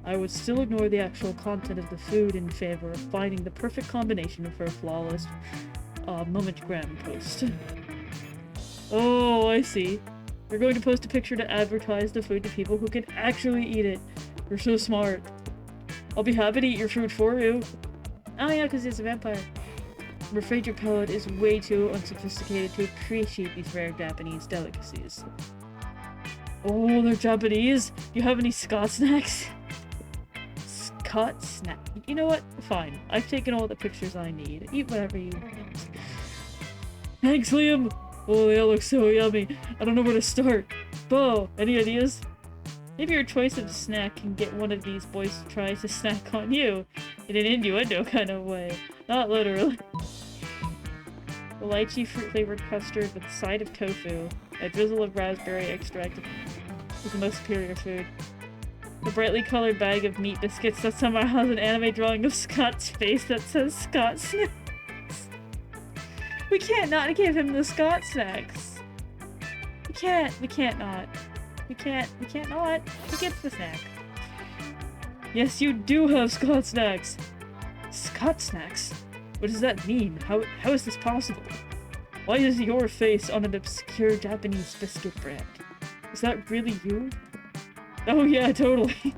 I would still ignore the actual content of the food in favor of finding the perfect combination for a flawless moment-gram post. Oh, I see. You're going to post a picture to advertise the food to people who can actually eat it. You're so smart. I'll be happy to eat your food for you. Oh yeah, because it's a vampire. I'm afraid your palate is way too unsophisticated to appreciate these rare Japanese delicacies. Oh, they're Japanese? Do you have any Scott snacks? Scott snack? You know what? Fine. I've taken all the pictures I need. Eat whatever you want. Thanks, Liam! Oh, they all look so yummy. I don't know where to start. Bo, any ideas? Maybe your choice of snack can get one of these boys to try to snack on you. In an innuendo kind of way. Not literally. A lychee fruit-flavored custard with a side of tofu. A drizzle of raspberry extract is the most superior food. A brightly colored bag of meat biscuits that somehow has an anime drawing of Scott's face that says Scott Snacks. We can't not give him the Scott Snacks. We can't not. We can't not. He gets the snack. Yes, you do have Scott Snacks. Scott Snacks? What does that mean? How is this possible? Why is your face on an obscure Japanese biscuit brand? Is that really you? Oh yeah, totally.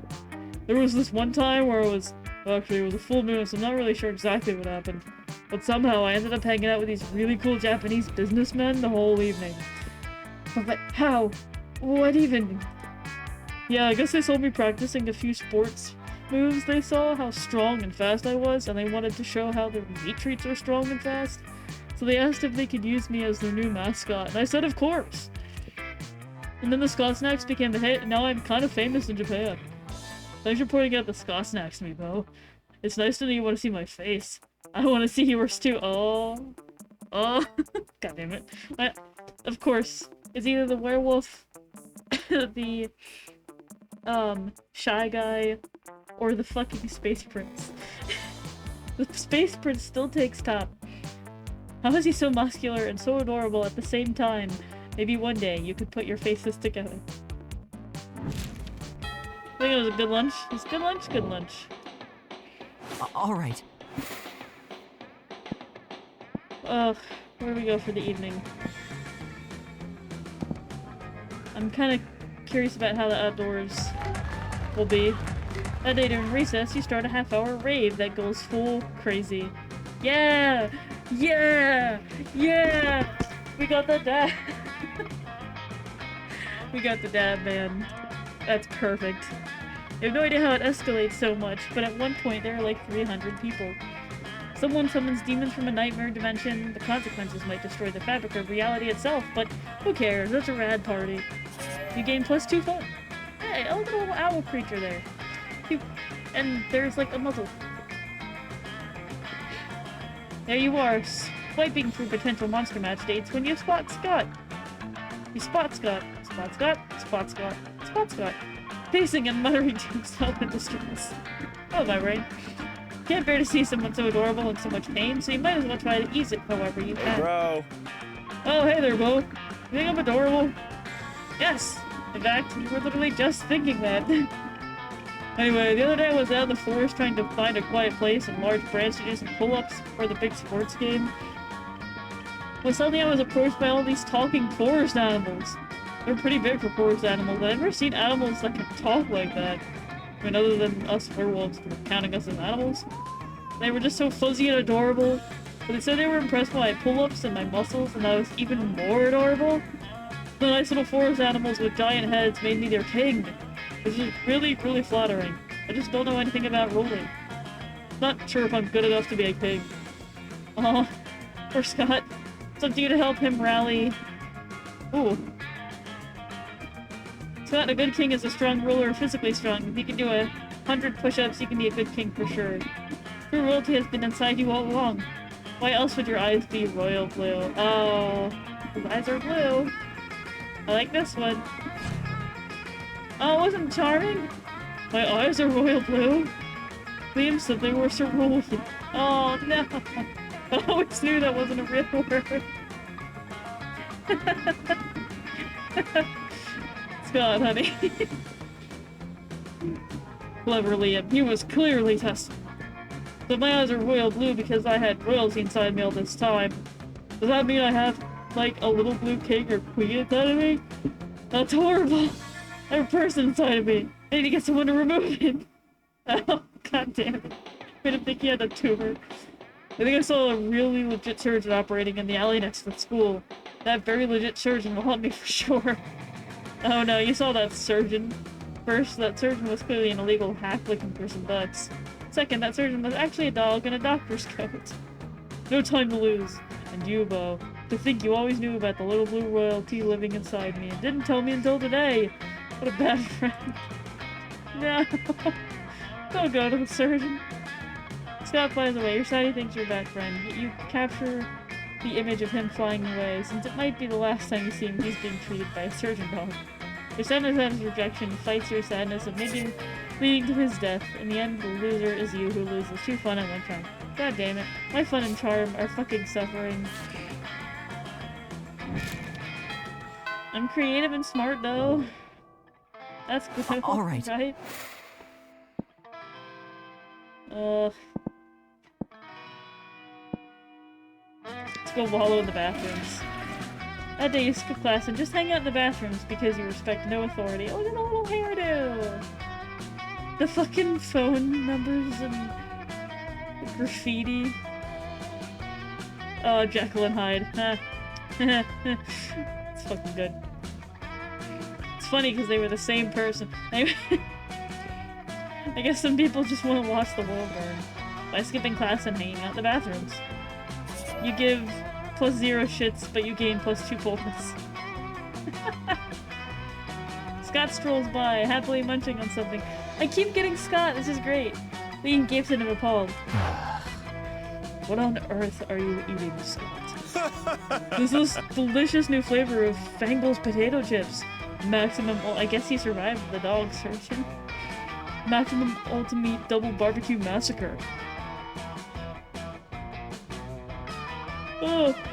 There was this one time where well, actually it was a full moon, so I'm not really sure exactly what happened. But somehow I ended up hanging out with these really cool Japanese businessmen the whole evening. But how? What even? Yeah, I guess they saw me practicing a few sports moves. They saw how strong and fast I was, and they wanted to show how their meat treats are strong and fast. So they asked if they could use me as their new mascot, and I said of course. And then the Scott Snacks became a hit, and now I'm kind of famous in Japan. Thanks for pointing out the Scott Snacks to me, Bo. It's nice to know you want to see my face. I want to see yours too. Oh. God damn it. Of course, it's either the werewolf, the, shy guy, or the fucking space prince. The space prince still takes top. How is he so muscular and so adorable at the same time? Maybe one day you could put your faces together. I think it was a good lunch. It was good lunch, good lunch. Alright. Ugh, where do we go for the evening? I'm kind of curious about how the outdoors will be. That day during recess, you start a half-hour rave that goes full crazy. Yeah! Yeah! Yeah! We got the dab! We got the dab, man. That's perfect. I have no idea how it escalates so much, but at one point there are like 300 people. Someone summons demons from a nightmare dimension. The consequences might destroy the fabric of reality itself, but who cares? That's a rad party. You gain +2 fun. Hey, look at a little owl creature there. And there's like a muzzle. There you are, swiping through potential monster match dates when you spot Scott. You spot Scott. Spot Scott. Spot Scott. Spot Scott. pacing and muttering to himself in distress. Oh, my brain. Can't bear to see someone so adorable in so much pain, so you might as well try to ease it however you can. Bro. Oh, hey there, Bo. You think I'm adorable? Yes. In fact, you were literally just thinking that. Anyway, the other day I was out in the forest trying to find a quiet place and large branch to do some pull-ups for the big sports game. When suddenly I was approached by all these talking forest animals. They're pretty big for forest animals. I've never seen animals that can talk like that. I mean, other than us werewolves counting us as animals. They were just so fuzzy and adorable. But they said they were impressed by my pull-ups and my muscles, and I was even more adorable. The nice little forest animals with giant heads made me their king. This is really, really flattering. I just don't know anything about rolling. Not sure if I'm good enough to be a king. Aw, poor Scott. It's up to you to help him rally. Ooh. Scott, a good king is a strong ruler, physically strong. If you can do 100 push-ups, you can be a good king for sure. True royalty has been inside you all along. Why else would your eyes be royal blue? Oh, his eyes are blue. I like this one. Oh, wasn't it charming? My eyes are royal blue. Claim something worse or roll. Oh no! I always knew that wasn't a real word. Scott, honey. Clever Liam. He was clearly tested. So my eyes are royal blue because I had royalty inside me all this time. Does that mean I have, like, a little blue king or queen inside of me? That's horrible! I have a person inside of me. I need to get someone to remove it. Oh, god damn it. I didn't think he had a tumor. I think I saw a really legit surgeon operating in the alley next to the school. That very legit surgeon will help me for sure. Oh no, you saw that surgeon. First, that surgeon was clearly an illegal hack looking for some bucks. Second, that surgeon was actually a dog in a doctor's coat. No time to lose. And you, Bo. To think you always knew about the little blue royalty living inside me and didn't tell me until today. What a bad friend. No. Don't go to the surgeon. Scott, by the way, your Sadie thinks you're a bad friend. You capture the image of him flying away, since it might be the last time you see him he's being treated by a surgeon dog. Your sadness at his rejection fights your sadness of maybe leading to his death. In the end, the loser is you who loses. Too fun at one time. God damn it. My fun and charm are fucking suffering. I'm creative and smart, though. That's good. Alright. Right? Let's go wallow in the bathrooms. That day you skip class and just hang out in the bathrooms because you respect no authority. Oh, look at the little hairdo! The fucking phone numbers and the graffiti. Oh, Jekyll and Hyde. It's fucking good. It's funny because they were the same person. I guess some people just want to watch the world burn by skipping class and hanging out in the bathrooms. You give +0 shits, but you gain +2 boldness. Scott strolls by, happily munching on something. I keep getting Scott, this is great. Liam gapes at him appalled. What on earth are you eating, Scott? This is delicious new flavor of Fangles potato chips. Maximum, well, I guess he survived the dog searching. Maximum ultimate double barbecue massacre.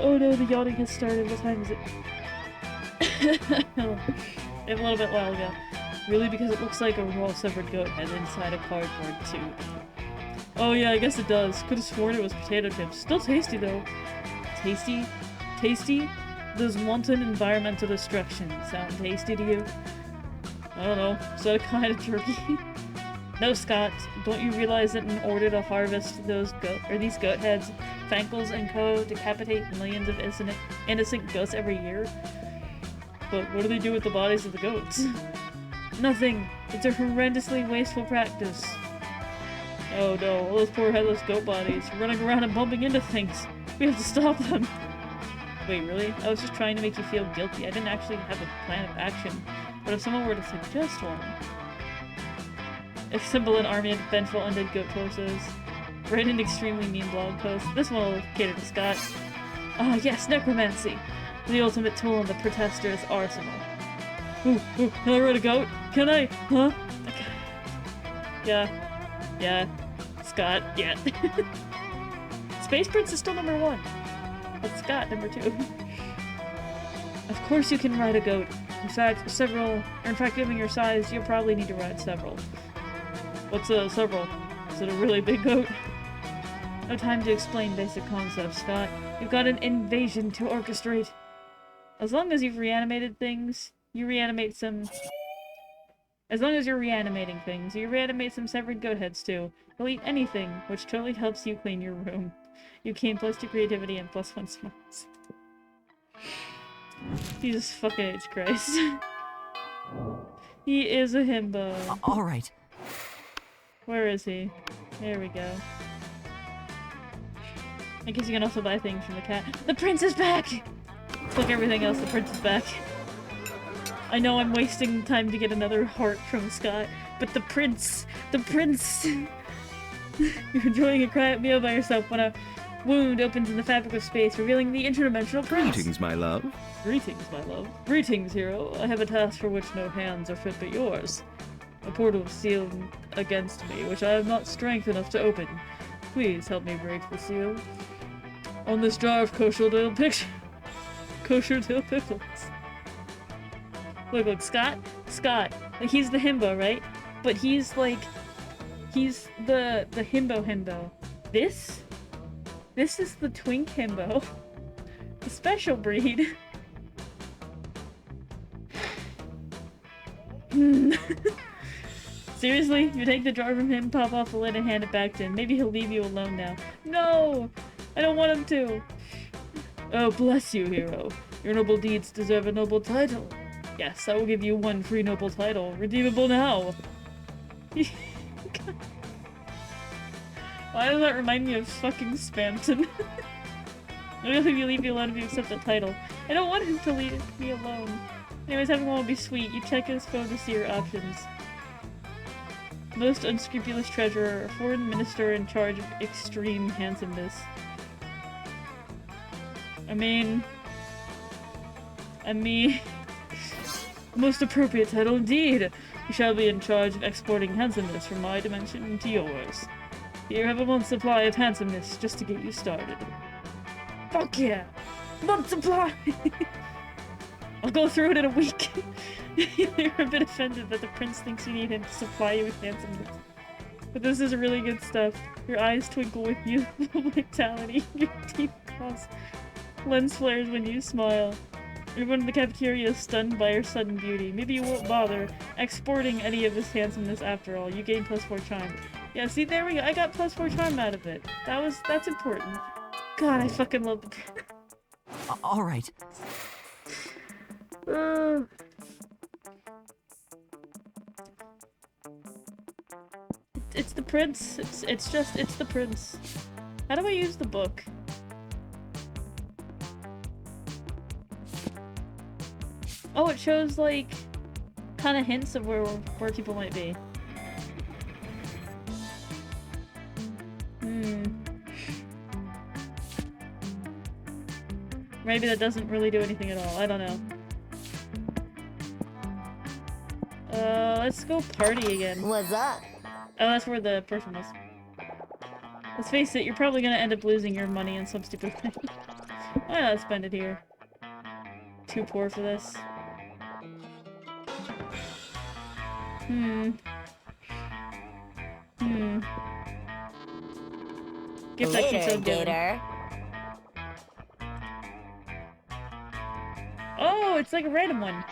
Oh no, the yawning has started. What time is it? A little bit while ago. Really, because it looks like a raw severed goat head inside a cardboard tube. Oh yeah, I guess it does. Could've sworn it was potato chips. Still tasty though. Tasty? Tasty? Does wanton environmental destruction sound tasty to you? I don't know. Is that a kind of turkey? No, Scott. Don't you realize that in order to harvest these goat heads, Fankles and Co. decapitate millions of innocent goats every year? But what do they do with the bodies of the goats? Nothing. It's a horrendously wasteful practice. Oh no, all those poor headless goat bodies running around and bumping into things. We have to stop them. Wait, really? I was just trying to make you feel guilty. I didn't actually have a plan of action. But if someone were to suggest one... Assemble an army of vengeful undead goat torsos. Write an extremely mean blog post. This one will cater to Scott. Ah, yes, necromancy! The ultimate tool in the protester's arsenal. Ooh, can I ride a goat? Can I? Huh? Yeah. Yeah. Scott, yeah. Space Prince is still number 1. But Scott, number 2. Of course you can ride a goat. In fact, given your size, you'll probably need to ride several. What's several? Is it a really big goat? No time to explain basic concepts, Scott. You've got an invasion to orchestrate. As long as you've reanimated things, you reanimate some... As long as you're reanimating things, you reanimate some severed goat heads too. You'll eat anything, which totally helps you clean your room. You gain +2 creativity and +1 smarts. Jesus fucking H. Christ. He is a himbo. Alright. Where is he? There we go. I guess you can also buy things from the cat. The prince is back! Fuck everything else, the prince is back. I know I'm wasting time to get another heart from Scott, but the prince! The prince! You're enjoying a quiet meal by yourself when a wound opens in the fabric of space, revealing the interdimensional prince. Greetings, my love. Greetings, my love. Greetings, hero. I have a task for which no hands are fit but yours. A portal sealed against me, which I have not strength enough to open. Please help me break the seal. On this jar of kosher dill pickles. Look, Scott, like he's the himbo, right? But he's like, he's the himbo. This is the twink himbo, the special breed. Seriously, you take the jar from him, pop off the lid, and hand it back to him. Maybe he'll leave you alone now. No, I don't want him to. Oh, bless you, hero. Your noble deeds deserve a noble title. Yes, I will give you 1 free noble title, redeemable now. Why does that remind me of fucking Spamton? I don't think you leave me alone if you accept the title. I don't want him to leave me alone. Anyways, having one would be sweet. You check his phone to see your options. Most unscrupulous treasurer, a foreign minister in charge of extreme handsomeness. I mean... most appropriate title indeed! You shall be in charge of exporting handsomeness from my dimension into yours. Here, have a month's supply of handsomeness just to get you started. Fuck yeah! Month supply! I'll go through it in a week. You're a bit offended that the prince thinks you need him to supply you with handsomeness. But this is really good stuff. Your eyes twinkle with youthful vitality. Your teeth cross. Lens flares when you smile. Everyone in the cafeteria is stunned by your sudden beauty. Maybe you won't bother exporting any of this handsomeness after all. You gain +4 charm. Yeah, see, there we go. I got +4 charm out of it. That's important. God, I fucking love the prince. Alright. It's the prince. It's the prince. How do I use the book? Oh, it shows like kind of hints of where people might be. Maybe that doesn't really do anything at all. I don't know. Let's go party again. What's up? Oh, that's where the person was. Let's face it, you're probably gonna end up losing your money on some stupid thing. Why not spend it here? Too poor for this. Gift that keeps on giving. Oh, it's like a random one.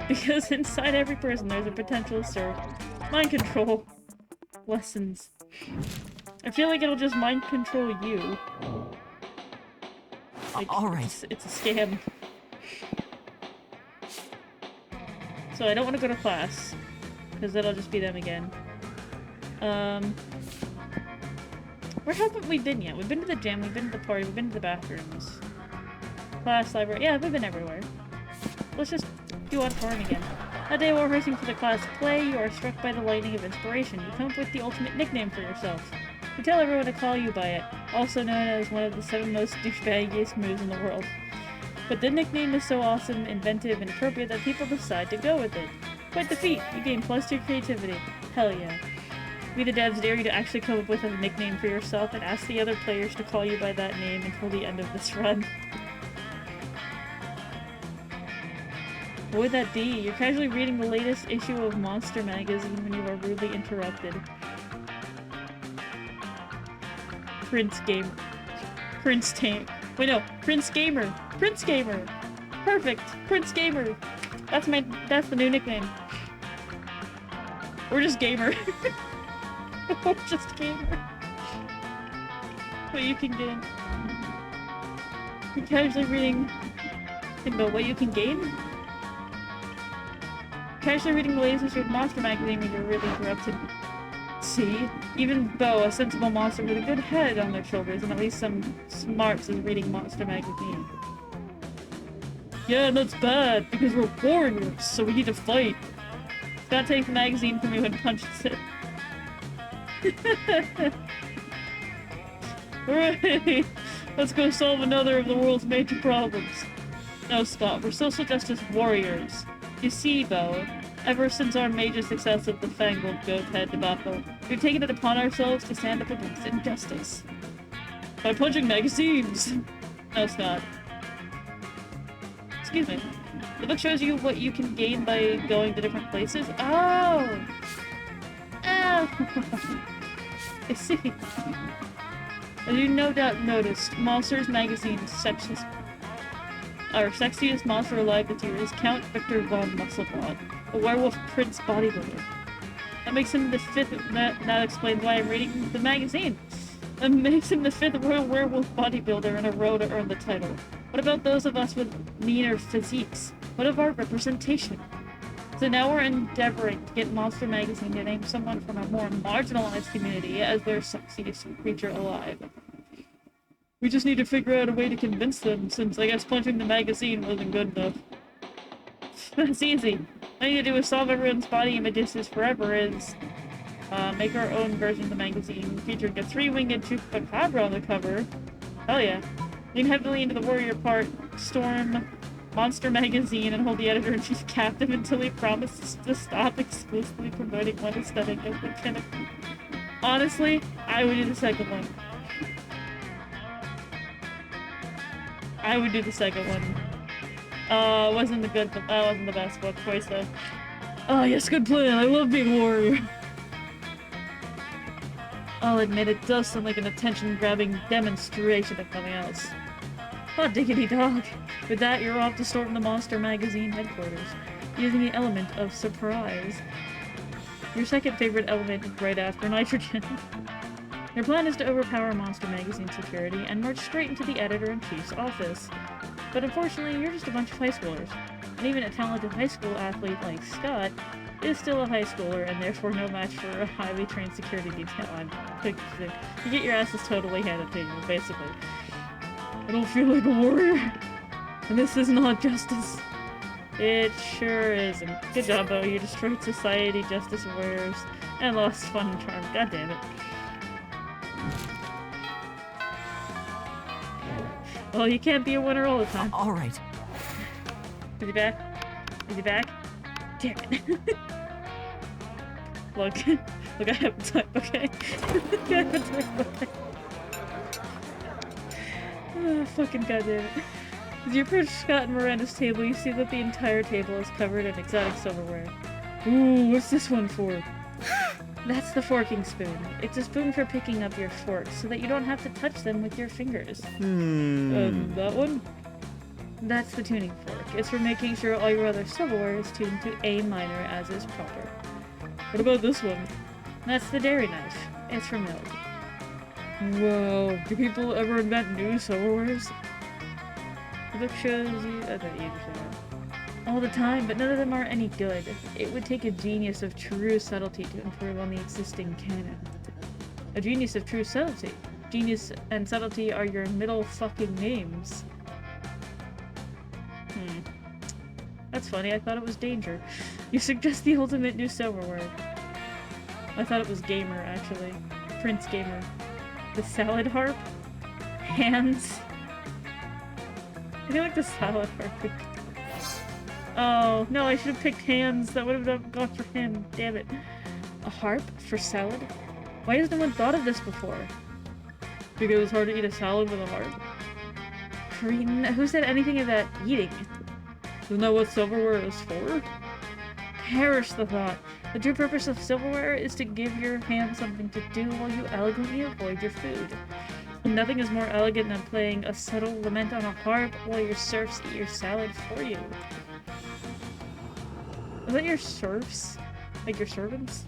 Because inside every person there's a potential to serve mind control lessons. I feel like it'll just mind control you. Like, alright. It's a scam. So I don't want to go to class, because that'll just be them again. Where haven't we been yet? We've been to the gym, we've been to the party, we've been to the bathrooms. Class, library, yeah, we've been everywhere. Let's just do auditorium again. That day while rehearsing for the class play, you are struck by the lightning of inspiration. You come up with the ultimate nickname for yourself. You tell everyone to call you by it, also known as one of the 7 most douchebaggiest moves in the world. But the nickname is so awesome, inventive, and appropriate that people decide to go with it. Quite the feat. You gain plus to your creativity. Hell yeah. We the devs dare you to actually come up with a nickname for yourself and ask the other players to call you by that name until the end of this run. What would that be? You're casually reading the latest issue of Monster Magazine when you are rudely interrupted. Prince Gamer. Prince Tame. Wait, no. Prince Gamer. Prince Gamer. Perfect. Prince Gamer. That's the new nickname. We're just Gamer. We're just Gamer. What you can gain. You're casually reading... Think about what you can gain? Casually reading the latest issue of Monster Magazine when you're really interrupted. See? Even though a sensible monster with a good head on their shoulders and at least some smarts is reading Monster Magazine. Yeah, that's bad, because we're warriors, so we need to fight. Scott takes the magazine from you and punches it. Hooray! Let's go solve another of the world's major problems. No, Scott, we're social justice warriors. You see, Bo, ever since our major success of the Fangled Goat Head debacle, we've taken it upon ourselves to stand up against injustice. By punching magazines! No, Scott. Excuse me. The book shows you what you can gain by going to different places. Oh! Oh! I see. As you no doubt noticed, Monsters Magazine's sexiest monster alive this year is Count Victor von Musselbot, a werewolf prince bodybuilder. That makes him the fifth. That explains why I'm reading the magazine. That makes him the fifth royal werewolf bodybuilder in a row to earn the title. What about those of us with meaner physiques? What of our representation? So now we're endeavoring to get Monster Magazine to name someone from a more marginalized community as their sexiest creature alive. We just need to figure out a way to convince them, since I guess punching the magazine wasn't good enough. That's easy. All you need to do is solve everyone's body images forever is make our own version of the magazine featuring a three-winged chupacabra on the cover. Hell yeah. Lean heavily into the warrior part, storm Monster Magazine, and hold the editor-in-chief captive until he promises to stop exclusively promoting one aesthetic as the pinnacle. Honestly, I would do the second one. I would do the second one. Wasn't the best book choice though. Oh yes, good plan. I love being a warrior. I'll admit it does sound like an attention-grabbing demonstration if nothing else. Oh, diggity dog. With that, you're off to storm the Monster Magazine headquarters, using the element of surprise. Your second favorite element right after nitrogen. Your plan is to overpower Monster Magazine security and march straight into the editor-in-chief's office. But unfortunately, you're just a bunch of high schoolers. And even a talented high school athlete like Scott is still a high schooler and therefore no match for a highly trained security detail. You get your asses totally handed to you, basically. I don't feel like a warrior. And this is not justice. It sure isn't. Good job, Bo. You destroyed society, justice warriors, and lost fun and charm. God damn it. Well, you can't be a winner all the time. All right. Is he back? Is he back? Damn it. Look, I have time, okay? I have time, okay? Oh, fucking goddamn it. As you approach Scott and Miranda's table, you see that the entire table is covered in exotic silverware. Ooh, what's this one for? That's the forking spoon. It's a spoon for picking up your forks, so that you don't have to touch them with your fingers. That one? That's the tuning fork. It's for making sure all your other silverware is tuned to A minor as is proper. What about this one? That's the dairy knife. It's for milk. Whoa, do people ever invent new silverwares? The book shows you... I thought you said that. All the time, but none of them are any good. It would take a genius of true subtlety to improve on the existing canon. A genius of true subtlety. Genius and subtlety are your middle fucking names. That's funny, I thought it was danger. You suggest the ultimate new silverware. I thought it was gamer, actually. Prince Gamer. The salad harp? Hands? I feel like the salad harp would... Oh, no, I should have picked hands. That would have gone for him. Damn it. A harp for salad? Why has no one thought of this before? Because it's hard to eat a salad with a harp. Cretin, who said anything about eating? Isn't that what silverware is for? Perish the thought. The true purpose of silverware is to give your hand something to do while you elegantly avoid your food. And nothing is more elegant than playing a subtle lament on a harp while your serfs eat your salad for you. Is that your serfs? Like your servants?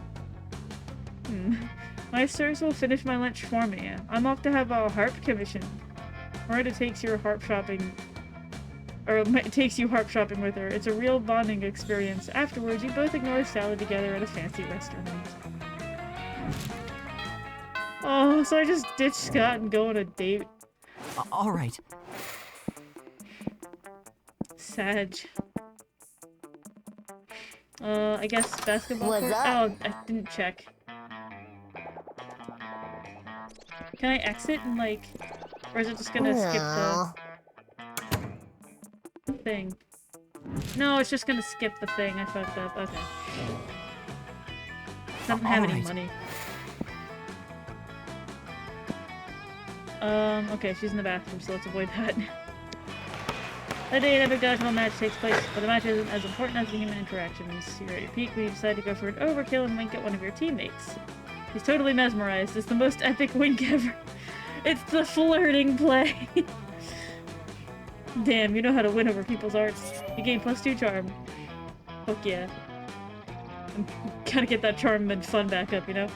My serfs will finish my lunch for me. I'm off to have a harp commission. Miranda takes you harp shopping with her. It's a real bonding experience. Afterwards, you both ignore salad together at a fancy restaurant. Oh, so I just ditch Scott and go on a date. All right. Sag. I guess basketball What's court? up? Oh, I didn't check. Can I exit and like... Or is it just gonna skip the thing? No, it's just gonna skip the thing. I fucked up. Okay. Doesn't have any money. Okay, she's in the bathroom, so let's avoid that. The day an epic dodgeball match takes place, but the match isn't as important as the human interactions. You're at your peak when you decide to go for an overkill and wink at one of your teammates. He's totally mesmerized. It's the most epic wink ever. It's the flirting play. Damn, you know how to win over people's hearts. You gain +2 charm. Fuck yeah. Gotta get that charm and fun back up, you know?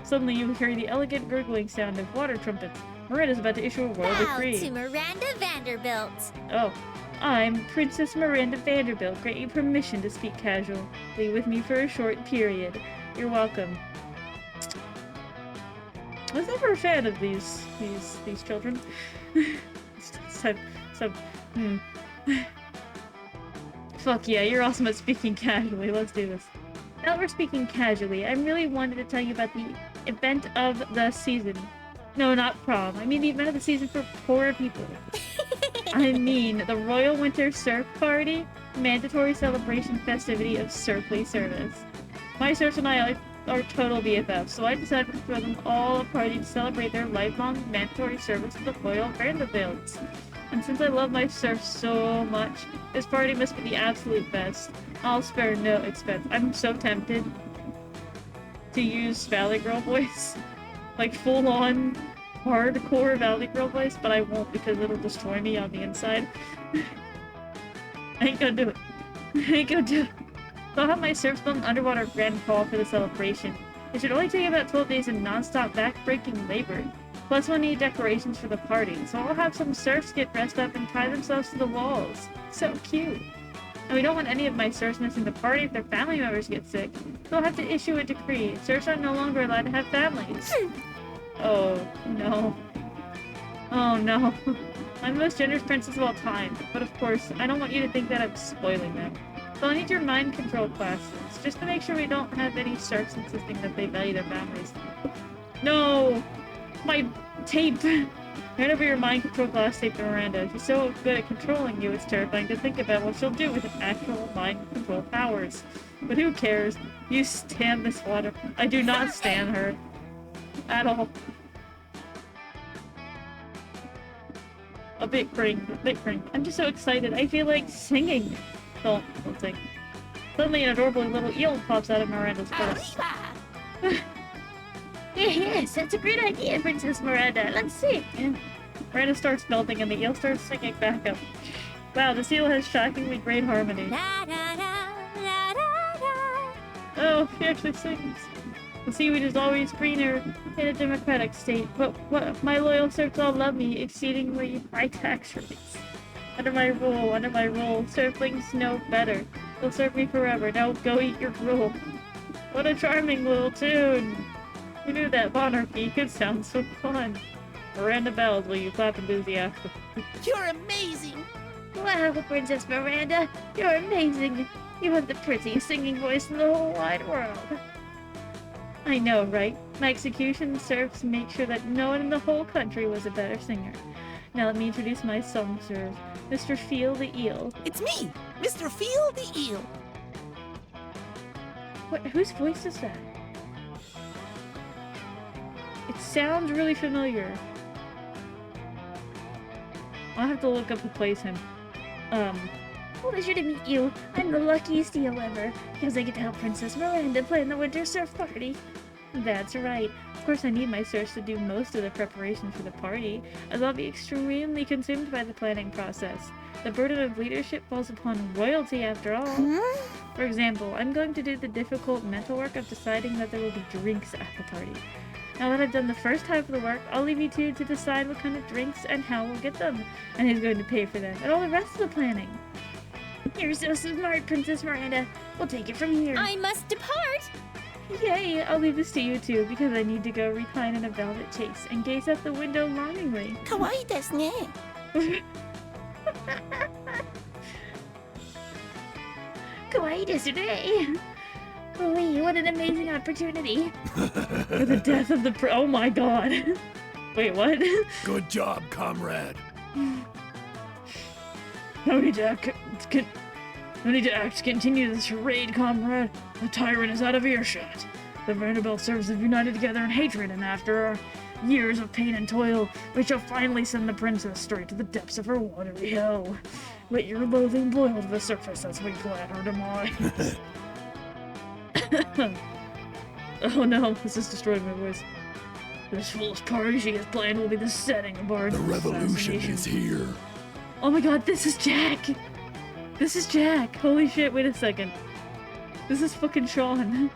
Suddenly you hear the elegant gurgling sound of water trumpets. Miranda's about to issue a royal decree. To Miranda Vanderbilt. Oh. I'm Princess Miranda Vanderbilt. Grant you permission to speak casually with me for a short period. You're welcome. I was never a fan of these children. Fuck yeah, you're awesome at speaking casually. Let's do this. Now we're speaking casually. I really wanted to tell you about the event of the season. No, not prom. I mean the event of the season for poor people. I mean the Royal Winter Surf Party, mandatory celebration festivity of surfly service. My serfs and I are total BFFs, so I decided to throw them all a party to celebrate their lifelong mandatory service to the Royal Vanderbilts. And since I love my serfs so much, this party must be the absolute best. I'll spare no expense. I'm so tempted to use Valley Girl voice. Like full-on hardcore Valley Girl voice, but I won't because it'll destroy me on the inside. I ain't gonna do it. I ain't gonna do it. So I'll have my serfs build an underwater grand hall for the celebration. It should only take about 12 days of non-stop back-breaking labor. Plus we'll need decorations for the party, so I'll have some serfs get dressed up and tie themselves to the walls. So cute. And we don't want any of my serfs missing the party if their family members get sick. So I'll have to issue a decree. Serfs are no longer allowed to have families. Oh, no. Oh, no. I'm the most generous princess of all time. But of course, I don't want you to think that I'm spoiling them. So I'll need your mind control classes, just to make sure we don't have any serfs insisting that they value their families. No! My tape! Hand over your mind control class tape to Miranda. She's so good at controlling you, it's terrifying to think about what she'll do with actual mind control powers. But who cares? You stand this water. I do not stand her. At all. A bit crank. I'm just so excited. I feel like singing. Don't sing. Suddenly an adorable little eel pops out of Miranda's purse. Yes, that's a great idea, Princess Miranda. Let's sing. Yeah. Miranda starts melting and the eel starts singing back up. Wow, this eel has shockingly great harmony. Oh, she actually sings. The seaweed is always greener in a democratic state, but what my loyal serfs all love me exceedingly high tax rates. Under my rule, serflings know better. They'll serve me forever. Now go eat your gruel. What a charming little tune! Who knew that monarchy could sound so fun? Miranda bells while you clap enthusiastically. You're amazing! Wow, Princess Miranda, you're amazing. You have the prettiest singing voice in the whole wide world. I know, right? My execution serves to make sure that no one in the whole country was a better singer. Now let me introduce my song serve, Mr. Feel the Eel. It's me, Mr. Feel the Eel. What? Whose voice is that? It sounds really familiar. I'll have to look up who plays him. Pleasure to meet you. I'm the luckiest eel ever, because I get to help Princess Miranda plan the winter surf party. That's right. Of course I need my serfs to do most of the preparation for the party, as I'll be extremely consumed by the planning process. The burden of leadership falls upon royalty after all. For example, I'm going to do the difficult mental work of deciding that there will be drinks at the party. Now that I've done the first half of the work, I'll leave you two to decide what kind of drinks and how we'll get them, and who's going to pay for them, and all the rest of the planning. You're so smart, Princess Miranda. We'll take it from here. I must depart. Yay! I'll leave this to you two, because I need to go recline in a velvet chaise and gaze out the window longingly. Kawaii desu ne. Kawaii desu ne. Lee, what an amazing opportunity. For the death of the oh my god. Wait, what? Good job, comrade. No need to act. Continue this charade, comrade. The tyrant is out of earshot. The Vanderbilt serfs have united together in hatred, and after our years of pain and toil, we shall finally send the princess straight to the depths of her watery hell. Let your loathing boil to the surface as we plan her demise. Oh no, this is destroying my voice. This foolish party she has planned will be the setting of our The revolution is here. Oh my god, this is Jack! This is Jack! Holy shit, wait a second. This is fucking Sean.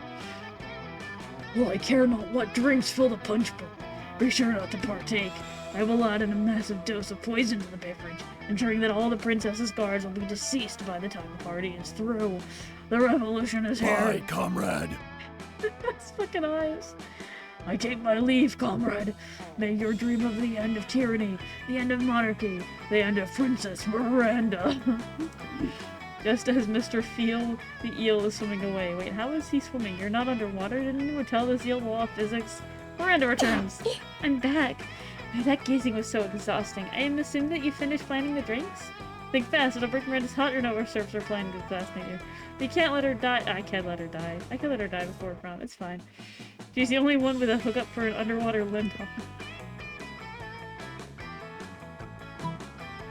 Well, I care not what drinks fill the punch bowl. Be sure not to partake. I will add in a massive dose of poison to the beverage, ensuring that all the princess's guards will be deceased by the time the party is through. The revolution is here. Bye, comrade. His fucking eyes. I take my leave, comrade. May your dream of the end of tyranny, the end of monarchy, the end of Princess Miranda. Just as Mr. Feel the eel is swimming away. Wait, how is he swimming? You're not underwater? Didn't you tell this eel law of physics? Miranda returns. I'm back. That gazing was so exhausting. I am assuming that you finished planning the drinks? Think fast, it'll break Miranda's heart. You know our serfs are planning to assassinate you. We can't let her die. I can't let her die. I can let her die before prom. It's fine. She's the only one with a hookup for an underwater limbo.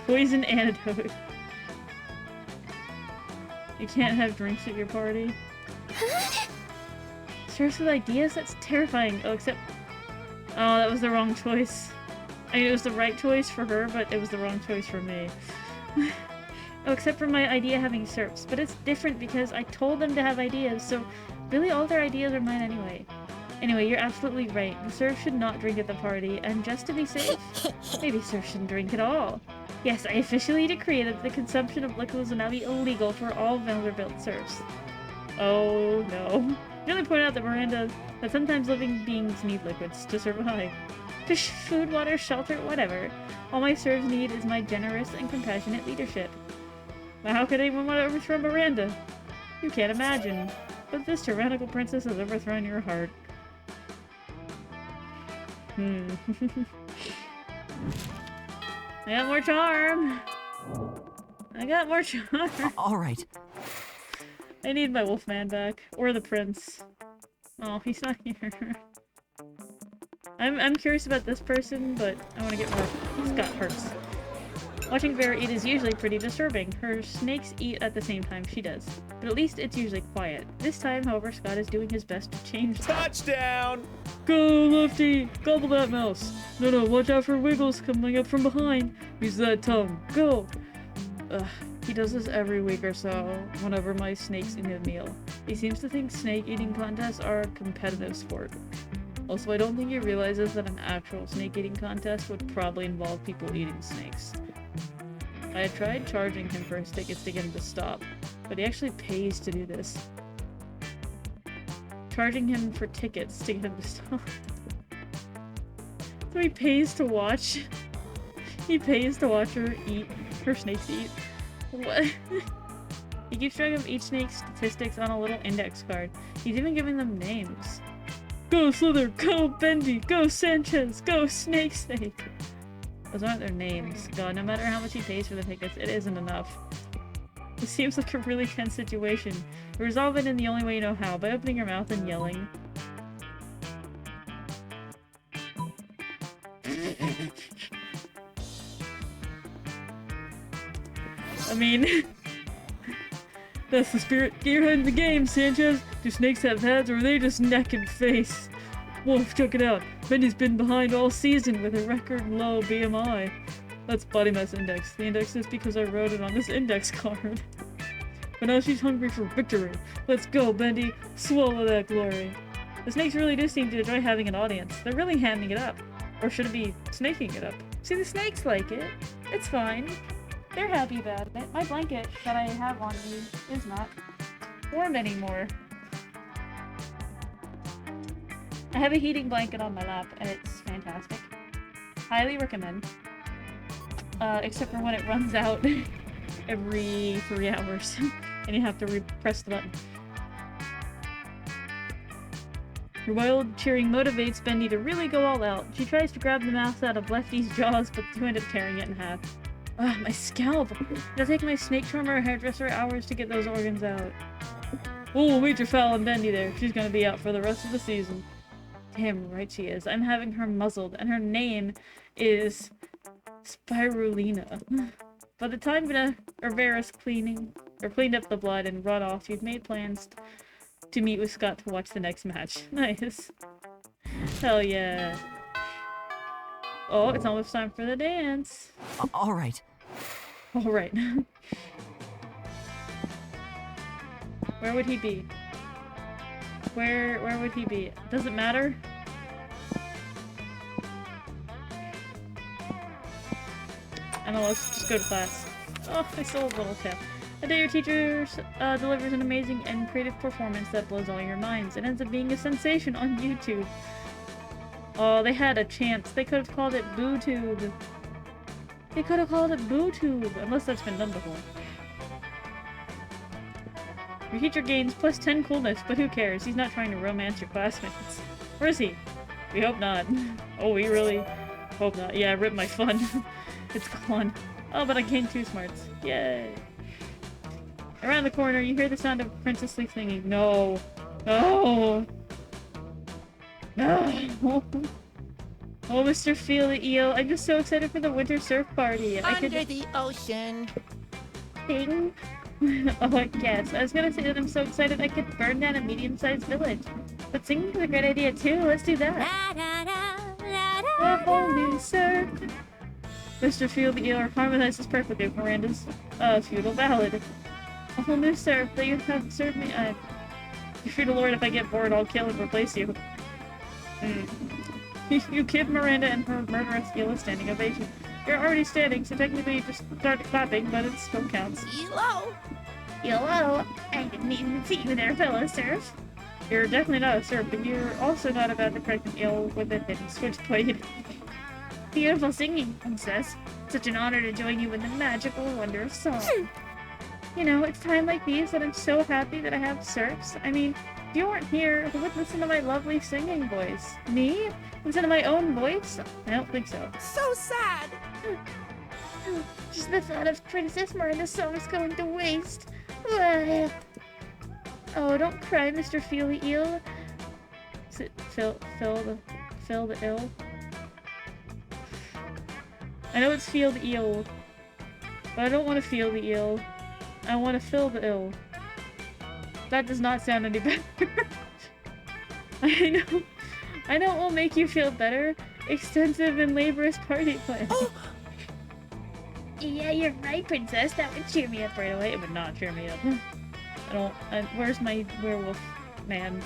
Poison antidote. You can't have drinks at your party. Serfs with ideas? That's terrifying. Oh, except... Oh, that was the wrong choice. I mean, it was the right choice for her, but it was the wrong choice for me. Oh, except for my idea having serfs. But it's different because I told them to have ideas, so really all their ideas are mine anyway. Anyway, you're absolutely right. The serfs should not drink at the party, and just to be safe, maybe serfs shouldn't drink at all. Yes, I officially decree that the consumption of liquids will now be illegal for all Vanderbilt serfs. Oh no. You only point out that Miranda, that sometimes living beings need liquids to survive. Fish, food, water, shelter, whatever. All my serfs need is my generous and compassionate leadership. Now how could anyone want to overthrow Miranda? You can't imagine. But this tyrannical princess has overthrown your heart. I got more charm! I got more charm! All right. I need my wolfman back. Or the prince. Oh, he's not here. I'm curious about this person, but I want to get more. He's got hearts. Watching Vera eat is usually pretty disturbing. Her snakes eat at the same time she does. But at least it's usually quiet. This time, however, Scott is doing his best to change that. Touchdown! Go, Lefty! Gobble that mouse! No, watch out for Wiggles coming up from behind! Use that tongue! Go! Ugh, he does this every week or so, whenever my snakes eat a meal. He seems to think snake eating contests are a competitive sport. Also, I don't think he realizes that an actual snake eating contest would probably involve people eating snakes. I had tried charging him for his tickets to get him to stop, but he actually pays to do this. Charging him for tickets to get him to stop. So he pays to watch. He pays to watch her eat. Her snakes eat. What? He keeps track of each snake's statistics on a little index card. He's even giving them names. Go Slither! Go Bendy! Go Sanchez! Go Snake! Those aren't their names. God, no matter how much he pays for the tickets, it isn't enough. This seems like a really tense situation. Resolve it in the only way you know how, by opening your mouth and yelling. I mean... That's the spirit. Get your head in the game, Sanchez! Do snakes have heads, or are they just neck and face? Wolf, check it out. Bendy's been behind all season with a record low BMI. That's body mass index. The index is because I wrote it on this index card. But now she's hungry for victory. Let's go, Bendy. Swallow that glory. The snakes really do seem to enjoy having an audience. They're really hamming it up. Or should it be snaking it up? See, the snakes like it. It's fine. They're happy about it. My blanket that I have on me is not warm anymore. I have a heating blanket on my lap, and it's fantastic. Highly recommend. Except for when it runs out every 3 hours, and you have to press the button. Her wild cheering motivates Bendy to really go all out. She tries to grab the mouse out of Lefty's jaws, but you end up tearing it in half. Ugh, my scalp! It'll take my snake charmer or hairdresser hours to get those organs out. Oh, meet your Fallon Bendy there. She's gonna be out for the rest of the season. Damn right she is. I'm having her muzzled, and her name is Spirulina. By the time Rivera's cleaned up the blood and run off, you've made plans to meet with Scott to watch the next match. Nice. Hell yeah. Oh, it's almost time for the dance. All right. All right. Where would he be? Where would he be? Does it matter? I don't know, let's just go to class. Oh, I stole a little tip. A day your teacher delivers an amazing and creative performance that blows all your minds. It ends up being a sensation on YouTube. Oh, they had a chance. They could have called it BooTube. They could have called it BooTube, unless that's been done before. Your teacher gains plus 10 coolness, but who cares? He's not trying to romance your classmates. Where is he? We hope not. Oh, we really hope not. Yeah, rip my fun. It's gone. Oh, but I gained 2 smarts. Yay. Around the corner, you hear the sound of Princess Lee singing. No. No. No. Oh, Mr. Feel the Eel. I'm just so excited for the winter surf party. Under the ocean. Ding. Oh, I guess. I was gonna say that I'm so excited I could burn down a medium-sized village. But singing is a great idea too. Let's do that. A whole new surf. Mr. Feel the Eel harmonizes perfectly with Miranda's feudal ballad. A whole new surf that you have served me. You fear the Lord, if I get bored, I'll kill and replace you. You give Miranda and her murderous eel a standing ovation. You're already standing, so technically you just started clapping, but it still counts. Hello. Hello, I didn't even see you there, fellow surf. You're definitely not a surf, but you're also not about to correct an eel with a hidden switchblade. Beautiful singing, princess. Such an honor to join you in the magical wonder of song. You know, it's times like these that I'm so happy that I have surfs. I mean, if you weren't here, who would listen to my lovely singing voice? Me? Listen to my own voice? I don't think so. So sad. Just the thought of Princess Miranda's songs going to waste. Oh, don't cry, Mr. Feely Eel. Is it Phil the Ill? I know it's Feel the Eel, but I don't want to feel the eel. I want to fill the ill. That does not sound any better. I know it will make you feel better. Extensive and laborious party plan. Oh. Yeah, you're right, princess. That would cheer me up right away. It would not cheer me up. Where's my werewolf man?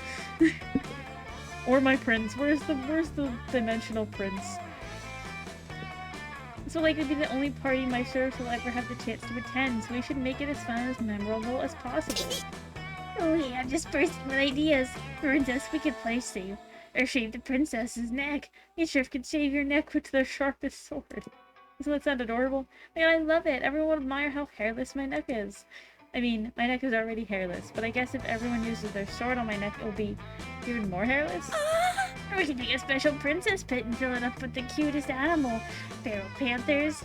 Or my prince? Where's the dimensional prince? This will likely be the only party my serfs will ever have the chance to attend, so we should make it as fun and as memorable as possible. Oh yeah, I'm just bursting with ideas. Princess, we could place you. Or shave the princess's neck. You sure could shave your neck with the sharpest sword. Doesn't that sound adorable? Man, I love it. Everyone will admire how hairless my neck is. I mean, my neck is already hairless, but I guess if everyone uses their sword on my neck, it'll be even more hairless. Or we could make a special princess pit and fill it up with the cutest animal. Feral panthers,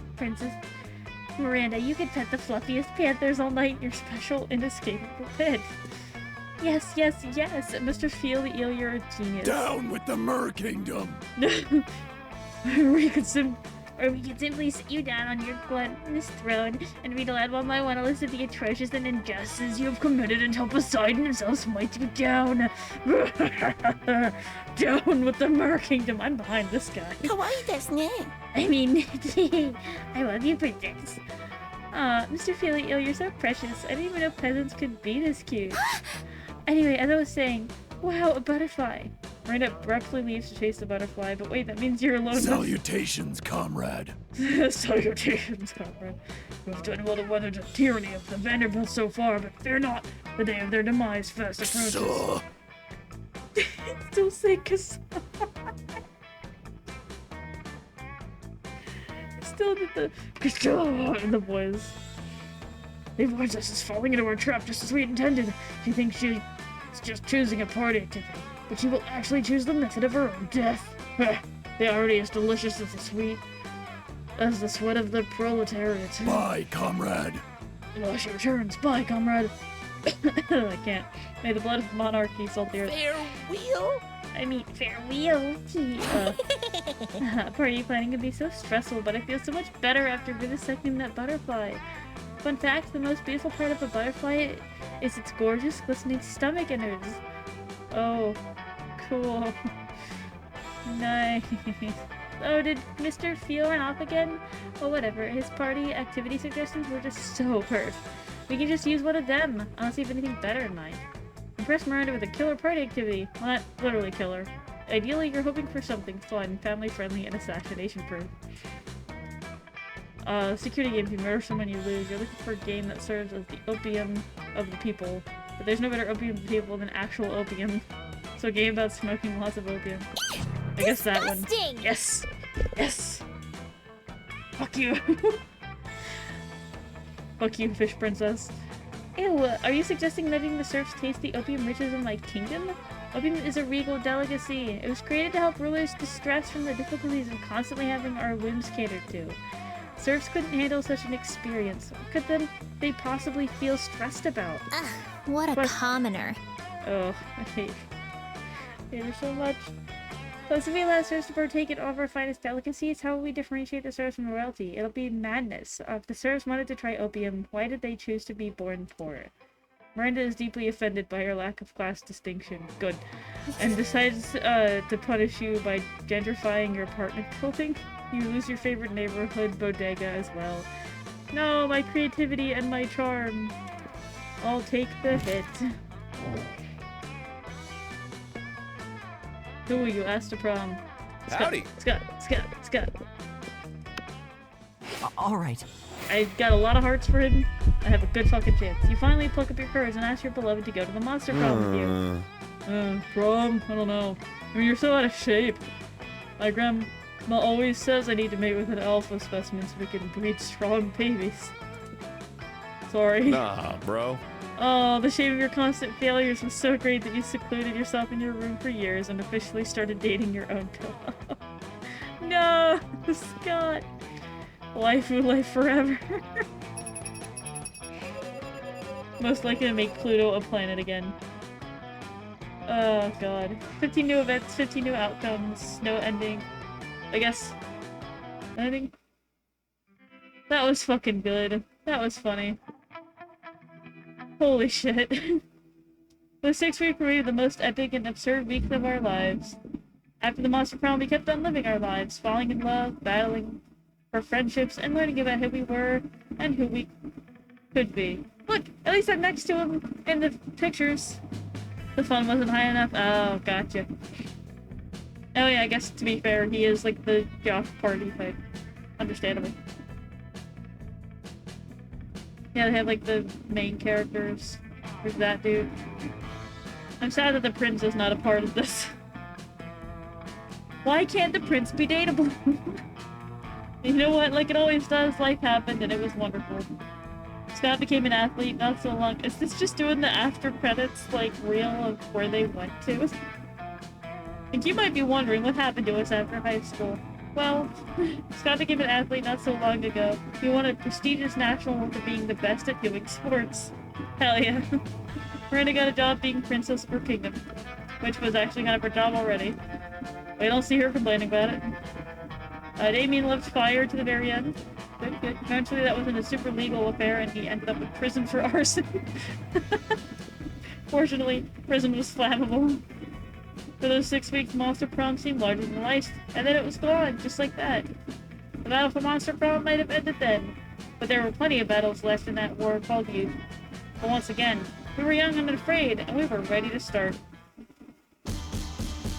Miranda, you could pet the fluffiest panthers all night in your special inescapable pit. Yes, yes, yes. Mr. Feel the Eel, you're a genius. Down with the Mer Kingdom. we could simply sit you down on your gluttonous throne and read aloud one by one a list of the atrocious and injustices you have committed until Poseidon himself smites you down. Down with the Mer Kingdom. I'm behind this guy. Kawaii desu ne. I mean, I love you, princess. Mr. Feely Eel, you're so precious. I didn't even know peasants could be this cute. Anyway, as I was saying, wow, a butterfly. Miranda abruptly leaves to chase the butterfly, but wait, that means you're alone. Salutations, comrade. Salutations, comrade. You have done well to weather the tyranny of the Vanderbilts so far, but fear not. The day of their demise fast approaches. So, Still say Kasa. Still did the Kasa in the voice. The princess is falling into our trap just as we intended. She thinks she's just choosing a party activity, but she will actually choose the method of her own death. They are already as delicious as the sweat of the proletariat. bye, comrade. Well, she returns. Bye, comrade. I can't. May the blood of monarchy salt the earth. Farewell. I mean, farewell. Party planning can be so stressful, but I feel so much better after vivisecting that butterfly. Fun fact, the most beautiful part of a butterfly is its gorgeous, glistening stomach innards. Oh, cool. Nice. Oh, did Mr. Feel run off again? Well, whatever. His party activity suggestions were just so perf. We can just use one of them, unless you have anything better in mind. Impress Miranda with a killer party activity. Well, not literally killer. Ideally, you're hoping for something fun, family-friendly, and assassination-proof. Security game. If you murder someone, you lose. You're looking for a game that serves as the opium of the people. But there's no better opium of the people than actual opium. So a game about smoking lots of opium. I guess that one. Disgusting. Yes! Yes! Fuck you! Fuck you, fish princess. Ew, are you suggesting letting the serfs taste the opium riches of my kingdom? Opium is a regal delicacy. It was created to help rulers distressed from the difficulties of constantly having our whims catered to. Serfs couldn't handle such an experience. What could they possibly feel stressed about? Ugh, what a What? commoner. Oh, I hate her so much. Plus, if we allow serfs to partake in all of our finest delicacies, how will we differentiate the serfs from royalty? It'll be madness. If the serfs wanted to try opium, why did they choose to be born poor? Miranda is deeply offended by your lack of class distinction. Good. And decides to punish you by gentrifying your apartment building. You lose your favorite neighborhood bodega as well. No, my creativity and my charm. I'll take the hit. Who are you asked to prom? Howdy. Scott. All right. I got a lot of hearts for him. I have a good fucking chance. You finally pluck up your courage and ask your beloved to go to the monster prom with you. Prom? I don't know. I mean, you're so out of shape. My grandma always says I need to mate with an alpha specimen so we can breed strong babies. Sorry. Nah, bro. Oh, the shame of your constant failures was so great that you secluded yourself in your room for years and officially started dating your own pillow. No, Scott. Life forever. Most likely to make Pluto a planet again. Oh god. 15 new events, 15 new outcomes, no ending. I guess. Ending? That was fucking good. That was funny. Holy shit. The 6-week were the most epic and absurd weeks of our lives. After the monster prom, we kept on living our lives, falling in love, battling for friendships, and learning about who we were and who we could be. Look, at least I'm next to him in the pictures. The fun wasn't high enough. Oh, gotcha. Oh yeah, I guess to be fair, he is like the jock party type. Understandable. Yeah, they have like the main characters. There's that dude. I'm sad that the prince is not a part of this. Why can't the prince be dateable? You know what? Like it always does, life happened and it was wonderful. Scott became an athlete not so long. Is this just doing the after credits, like, reel of where they went to? Like, you might be wondering what happened to us after high school. Well, Scott became an athlete not so long ago. He won a prestigious national award for being the best at doing sports. Hell yeah. Miranda got a job being princess of her kingdom, which was actually kind of her job already. I don't see her complaining about it. Damien left fire to the very end. Good, good. Eventually that wasn't a super legal affair and he ended up in prison for arson. Fortunately, prison was flammable. For those 6 weeks, Monster Prom seemed larger than life, and then it was gone, just like that. The battle for Monster Prom might have ended then, but there were plenty of battles left in that war called youth. But once again, we were young and unafraid, and we were ready to start.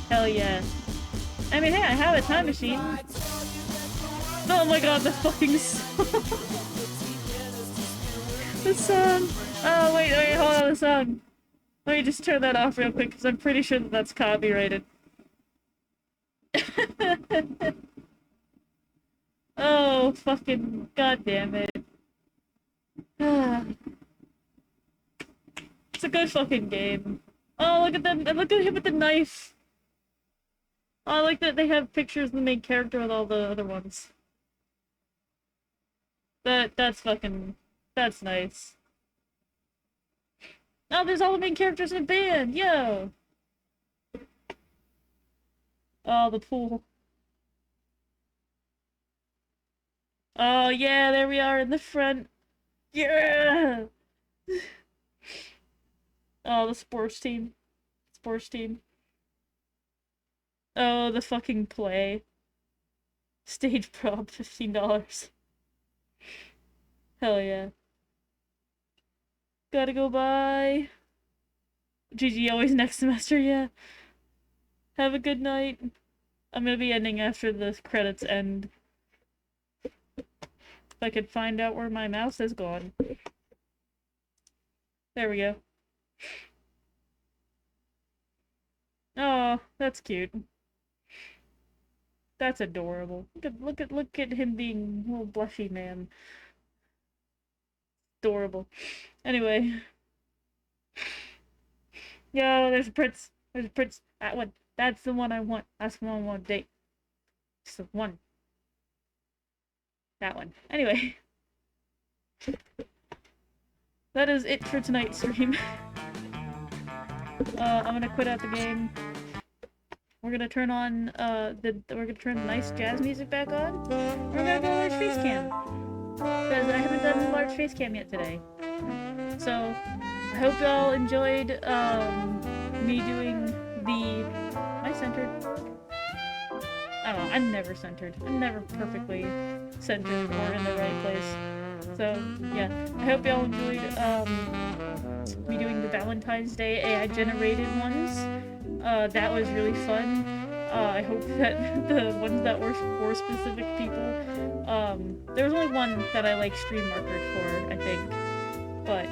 Hell yeah. I mean, hey, I have a time machine. Oh my god, the fucking song. The song. Oh, wait, hold on, the song. Let me just turn that off real quick, because I'm pretty sure that that's copyrighted. Oh, fucking goddamn it. It's a good fucking game. Oh, look at them. Look at him with the knife. Oh, I like that they have pictures of the main character with all the other ones. That's fucking... That's nice. Oh, there's all the main characters in the band! Yo! Oh, the pool. Oh, yeah, there we are in the front. Yeah! Oh, the sports team. Sports team. Oh, the fucking play. Stage prop, $15. Hell yeah. Gotta go bye. GG always next semester, yeah. Have a good night. I'm gonna be ending after the credits end. If I could find out where my mouse has gone. There we go. Oh, that's cute. That's adorable. Look at him being a little blushy man. Adorable. Anyway. Yo, there's a prince. There's a prince. That one. That's the one I want. That's the one I want to date. Just the one. That one. Anyway. That is it for tonight's stream. I'm gonna quit out the game. We're gonna turn on we're gonna turn the nice jazz music back on. We're gonna go large face cam. Because I haven't done the large face cam yet today. So I hope y'all enjoyed me doing the... Am I centered? I don't know, I'm never centered. I'm never perfectly centered or in the right place. So yeah, I hope y'all enjoyed me doing the Valentine's Day AI generated ones. That was really fun. I hope that the ones that were for specific people, there was only one that I like stream markered for, I think. But,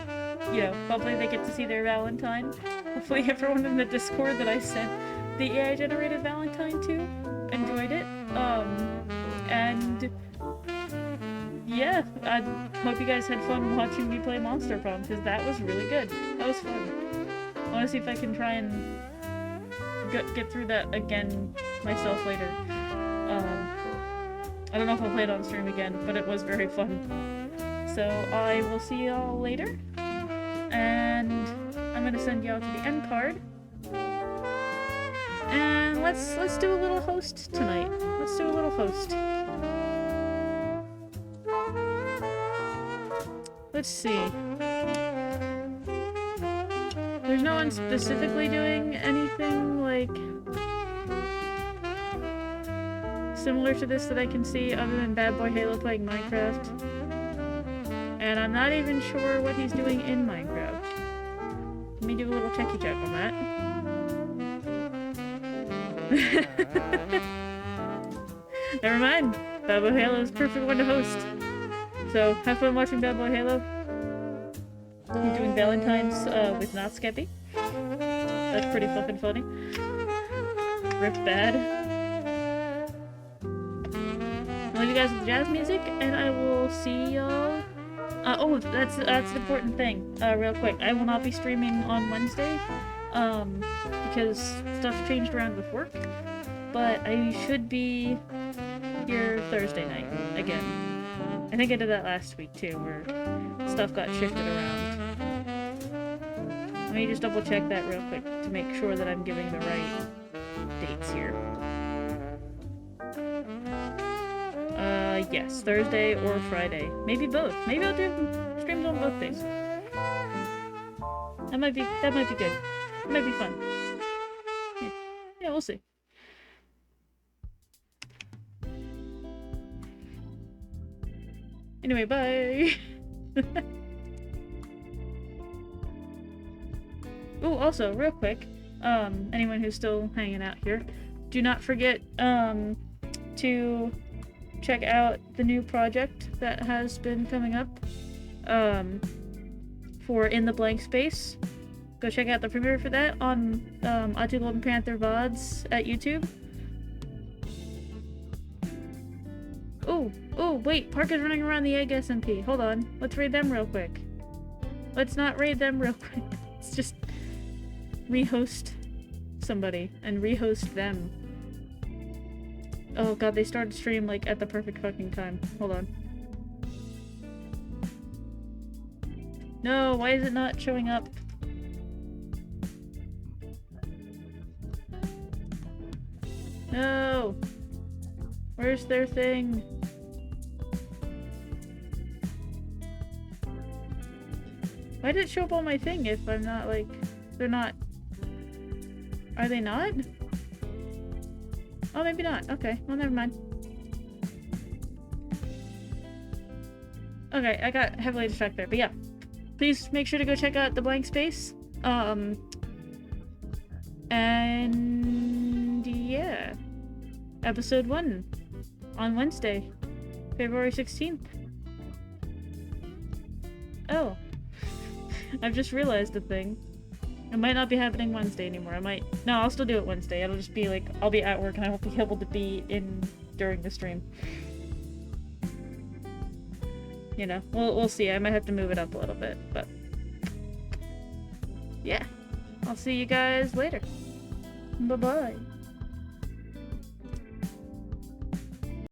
you know, hopefully they get to see their Valentine. Hopefully everyone in the Discord that I sent the AI generated Valentine to enjoyed it. And yeah, I hope you guys had fun watching me play Monster Prom, because that was really good. That was fun. I want to see if I can try and get through that again myself later. I don't know if I'll play it on stream again, but it was very fun. So I will see y'all later, and I'm gonna send y'all to the end card. And let's do a little host tonight. Let's do a little host. Let's see. There's no one specifically doing anything like similar to this that I can see other than Bad Boy Halo playing Minecraft. And I'm not even sure what he's doing in Minecraft. Let me do a little techie check on that. Never mind. Bad Boy Halo is the perfect one to host. So, have fun watching Bad Boy Halo. He's doing Valentines with Not Skeppy. That's pretty fucking funny. Rip Bad. I'll leave you guys with the jazz music, and I will see y'all. Oh, that's an important thing. Real quick, I will not be streaming on Wednesday, because stuff changed around with work. But I should be here Thursday night again. I think I did that last week too, where stuff got shifted around. Let me just double check that real quick to make sure that I'm giving the right dates here. Yes, Thursday or Friday. Maybe both. Maybe I'll do streams on both days. That might be good. It might be fun. Yeah, we'll see. Anyway, bye! Oh, also, real quick, anyone who's still hanging out here, do not forget, to check out the new project that has been coming up, for In the Blank Space. Go check out the premiere for that on, Atu Golden Panther VODs at YouTube. Oh, wait, Parker's running around the egg SMP. Hold on, let's raid them real quick. Let's not raid them real quick. Let's just rehost somebody and rehost them. Oh god, they started stream like at the perfect fucking time. Hold on. No, why is it not showing up? No! Where's their thing? Why did it show up on my thing if I'm not like... They're not... Are they not? Oh, maybe not. Okay, well, never mind. Okay, I got heavily distracted there, but yeah. Please make sure to go check out The Blank Space. And yeah. Episode 1 on Wednesday, February 16th. Oh. I've just realized a thing. It might not be happening Wednesday anymore. No, I'll still do it Wednesday. It'll just be like, I'll be at work and I won't be able to be in during the stream. You know, we'll see. I might have to move it up a little bit, but yeah. I'll see you guys later. Bye-bye.